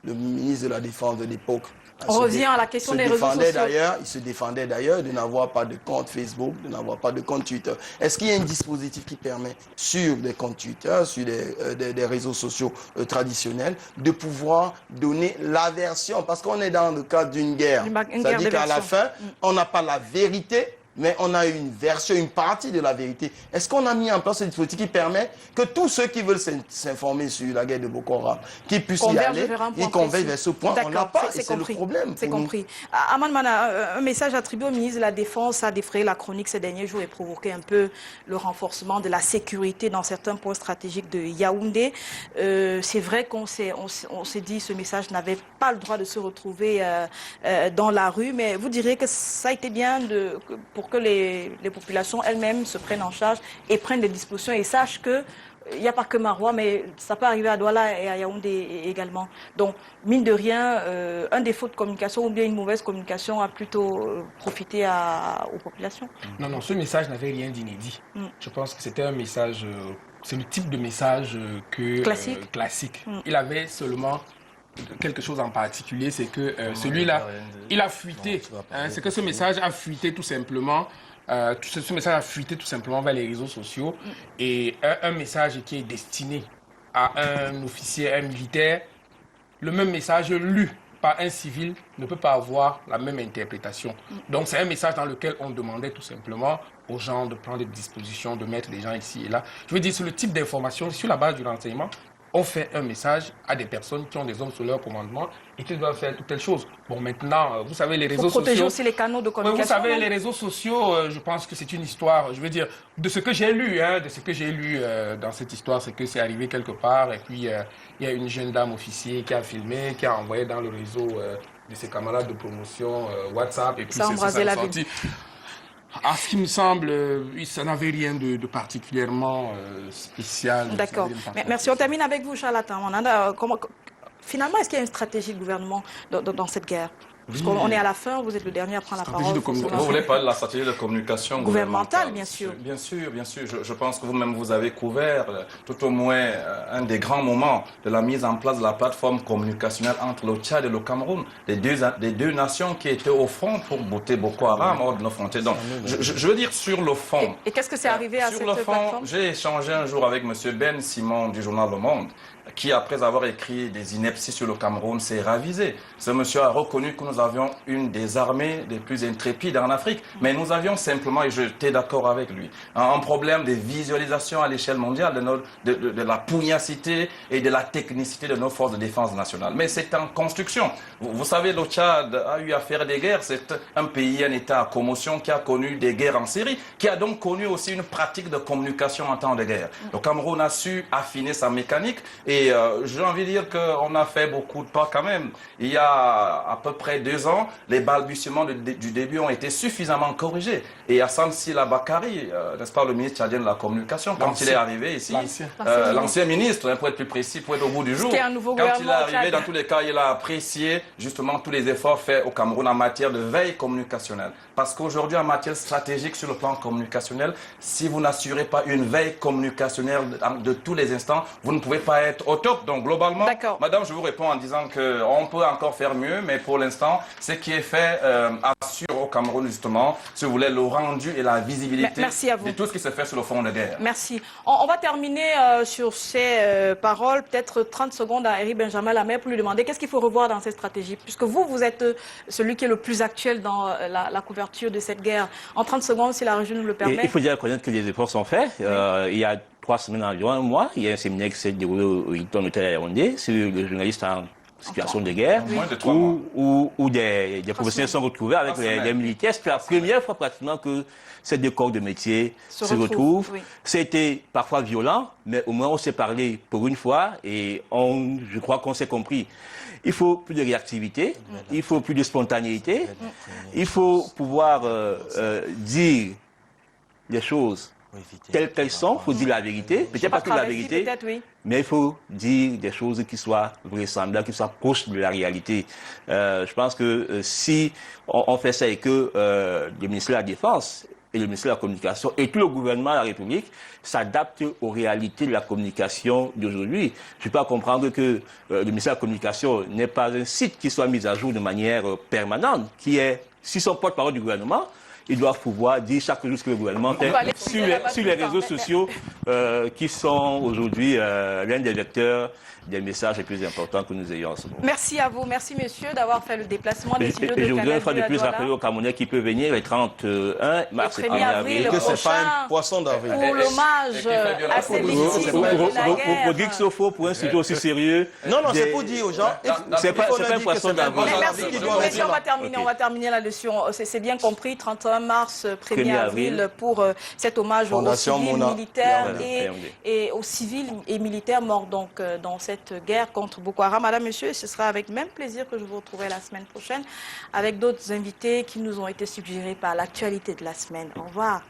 le ministre de la Défense de l'époque. On revient à la question des réseaux sociaux. Il se défendait d'ailleurs de n'avoir pas de compte Facebook, de n'avoir pas de compte Twitter. Est-ce qu'il y a un dispositif qui permet, sur des comptes Twitter, sur des réseaux sociaux traditionnels, de pouvoir donner la version? Parce qu'on est dans le cadre d'une guerre. C'est-à-dire qu'à la fin, on n'a pas la vérité, mais on a une version, une partie de la vérité. Est-ce qu'on a mis en place un dispositif qui permet que tous ceux qui veulent s'informer sur la guerre de Boko Haram, qui puissent y aller, ils convergent vers ce point? On n'a pas, et c'est le problème. C'est compris. Aman Mana, un message attribué au ministre de la Défense a défrayé la chronique ces derniers jours et provoqué un peu le renforcement de la sécurité dans certains points stratégiques de Yaoundé. C'est vrai qu'on s'est dit que ce message n'avait pas le droit de se retrouver dans la rue, mais vous direz que ça a été bien pour que les populations elles-mêmes se prennent en charge et prennent des dispositions et sachent que il n'y a pas que Maroua, mais ça peut arriver à Douala et à Yaoundé également. Donc, mine de rien, un défaut de communication ou bien une mauvaise communication a plutôt profité aux populations. Non, ce message n'avait rien d'inédit. Je pense que c'était un message, c'est le type de message classique. Il avait seulement quelque chose en particulier, c'est que celui-là, il a fuité. C'est que ce message a fuité tout simplement. Ce message a fuité tout simplement vers les réseaux sociaux. Et un message qui est destiné à un officier, un militaire, le même message lu par un civil ne peut pas avoir la même interprétation. Donc c'est un message dans lequel on demandait tout simplement aux gens de prendre des dispositions, de mettre des gens ici et là. Je veux dire, c'est le type d'information sur la base du renseignement. On fait un message à des personnes qui ont des hommes sous leur commandement et qui doivent faire telle chose. Bon, maintenant, vous savez, les réseaux sociaux... protéger aussi les canaux de communication. Vous savez, les réseaux sociaux, je pense que c'est une histoire, je veux dire, de ce que j'ai lu, dans cette histoire, c'est que c'est arrivé quelque part et puis il y a une jeune dame officier qui a filmé, qui a envoyé dans le réseau de ses camarades de promotion WhatsApp et puis ça a embrasé la vie. À ce qui me semble, ça n'avait rien de particulièrement spécial. D'accord. Merci. On termine avec vous, Charlatan. Finalement, est-ce qu'il y a une stratégie de gouvernement dans cette guerre? Parce qu'on est à la fin, vous êtes le dernier à prendre la parole. Vous voulez parler de la stratégie de communication gouvernementale, bien sûr. Bien sûr. Je pense que vous-même, vous avez couvert tout au moins un des grands moments de la mise en place de la plateforme communicationnelle entre le Tchad et le Cameroun, les deux nations qui étaient au front pour botter Boko Haram hors de nos frontières. Donc, je veux dire sur le fond. Et qu'est-ce que c'est arrivé à cette plateforme? J'ai échangé un jour avec M. Ben Simon du journal Le Monde, qui, après avoir écrit des inepties sur le Cameroun, s'est ravisé. Ce monsieur a reconnu que nous avions une des armées les plus intrépides en Afrique. Mais nous avions simplement, et j'étais d'accord avec lui, un problème de visualisation à l'échelle mondiale de la pugnacité et de la technicité de nos forces de défense nationales. Mais c'est en construction. Vous savez, le Tchad a eu à faire des guerres. C'est un pays, un État à commotion qui a connu des guerres en série, qui a donc connu aussi une pratique de communication en temps de guerre. Le Cameroun a su affiner sa mécanique. Et j'ai envie de dire qu'on a fait beaucoup de pas quand même. Il y a à peu près 2 ans, les balbutiements du début ont été suffisamment corrigés. Et Hassan Sila Bakari, n'est-ce pas, le ministre tchadien de la communication, quand il est arrivé ici, l'ancien ministre, pour être plus précis, pour être au bout du jour, quand il est arrivé, dans tous les cas, il a apprécié justement tous les efforts faits au Cameroun en matière de veille communicationnelle. Parce qu'aujourd'hui, en matière stratégique sur le plan communicationnel, si vous n'assurez pas une veille communicationnelle de tous les instants, vous ne pouvez pas être au top. Donc globalement, madame, je vous réponds en disant qu'on peut encore faire mieux, mais pour l'instant, ce qui est fait assure au Cameroun justement, si vous voulez, le rendu et la visibilité de tout ce qui se fait sur le front de guerre. Merci. On va terminer sur ces paroles, peut-être 30 secondes à Eric Benjamin Lamère pour lui demander qu'est-ce qu'il faut revoir dans cette stratégie, puisque vous êtes celui qui est le plus actuel dans la couverture de cette guerre. En 30 secondes, si la région nous le permet. Il faut dire reconnaître que les efforts sont faits. Il y a 3 semaines environ, un mois, il y a un séminaire qui s'est déroulé au Hilton Hotel à Yaoundé sur les journalistes en situation de guerre, où des professionnels sont retrouvés avec les militaires. C'est la première fois pratiquement que ces 2 corps de métier se retrouvent. C'était parfois violent, mais au moins on s'est parlé pour une fois et je crois qu'on s'est compris. Il faut plus de réactivité, il faut plus de spontanéité, il faut pouvoir dire les choses telles qu'elles sont, il faut dire la vérité, peut-être pas toute la vérité, mais il faut dire des choses qui soient vraisemblables, qui soient proches de la réalité. Je pense que si on fait ça et que le ministère de la Défense et le ministère de la Communication et tout le gouvernement de la République s'adaptent aux réalités de la communication d'aujourd'hui. Je ne peux pas comprendre que le ministère de la Communication n'ait pas un site qui soit mis à jour de manière permanente, qui est, si son porte-parole du gouvernement, ils doivent pouvoir dire chaque jour ce que le gouvernement fait sur les réseaux sociaux qui sont aujourd'hui l'un des vecteurs des messages les plus importants que nous ayons en ce moment. Merci à vous, merci messieurs d'avoir fait le déplacement des studios de je voudrais une fois de Canal+, plus rappeler aux Camerounais qui peuvent venir le 31 mars et 1er avril. Que ce n'est pas un poisson d'avril. Pour l'hommage à ces victimes de la guerre. Pour Geek Sofo, pour un studio aussi sérieux. Non, c'est pour dire aux gens. C'est pas un poisson d'avril. Merci. Messieurs, on va terminer là-dessus. C'est bien compris, 31 mars, 1er avril, pour cet hommage aux civils militaires et aux civils et militaires morts donc dans cette guerre contre Boko Haram. Madame, monsieur, ce sera avec même plaisir que je vous retrouverai la semaine prochaine avec d'autres invités qui nous ont été suggérés par l'actualité de la semaine. Au revoir.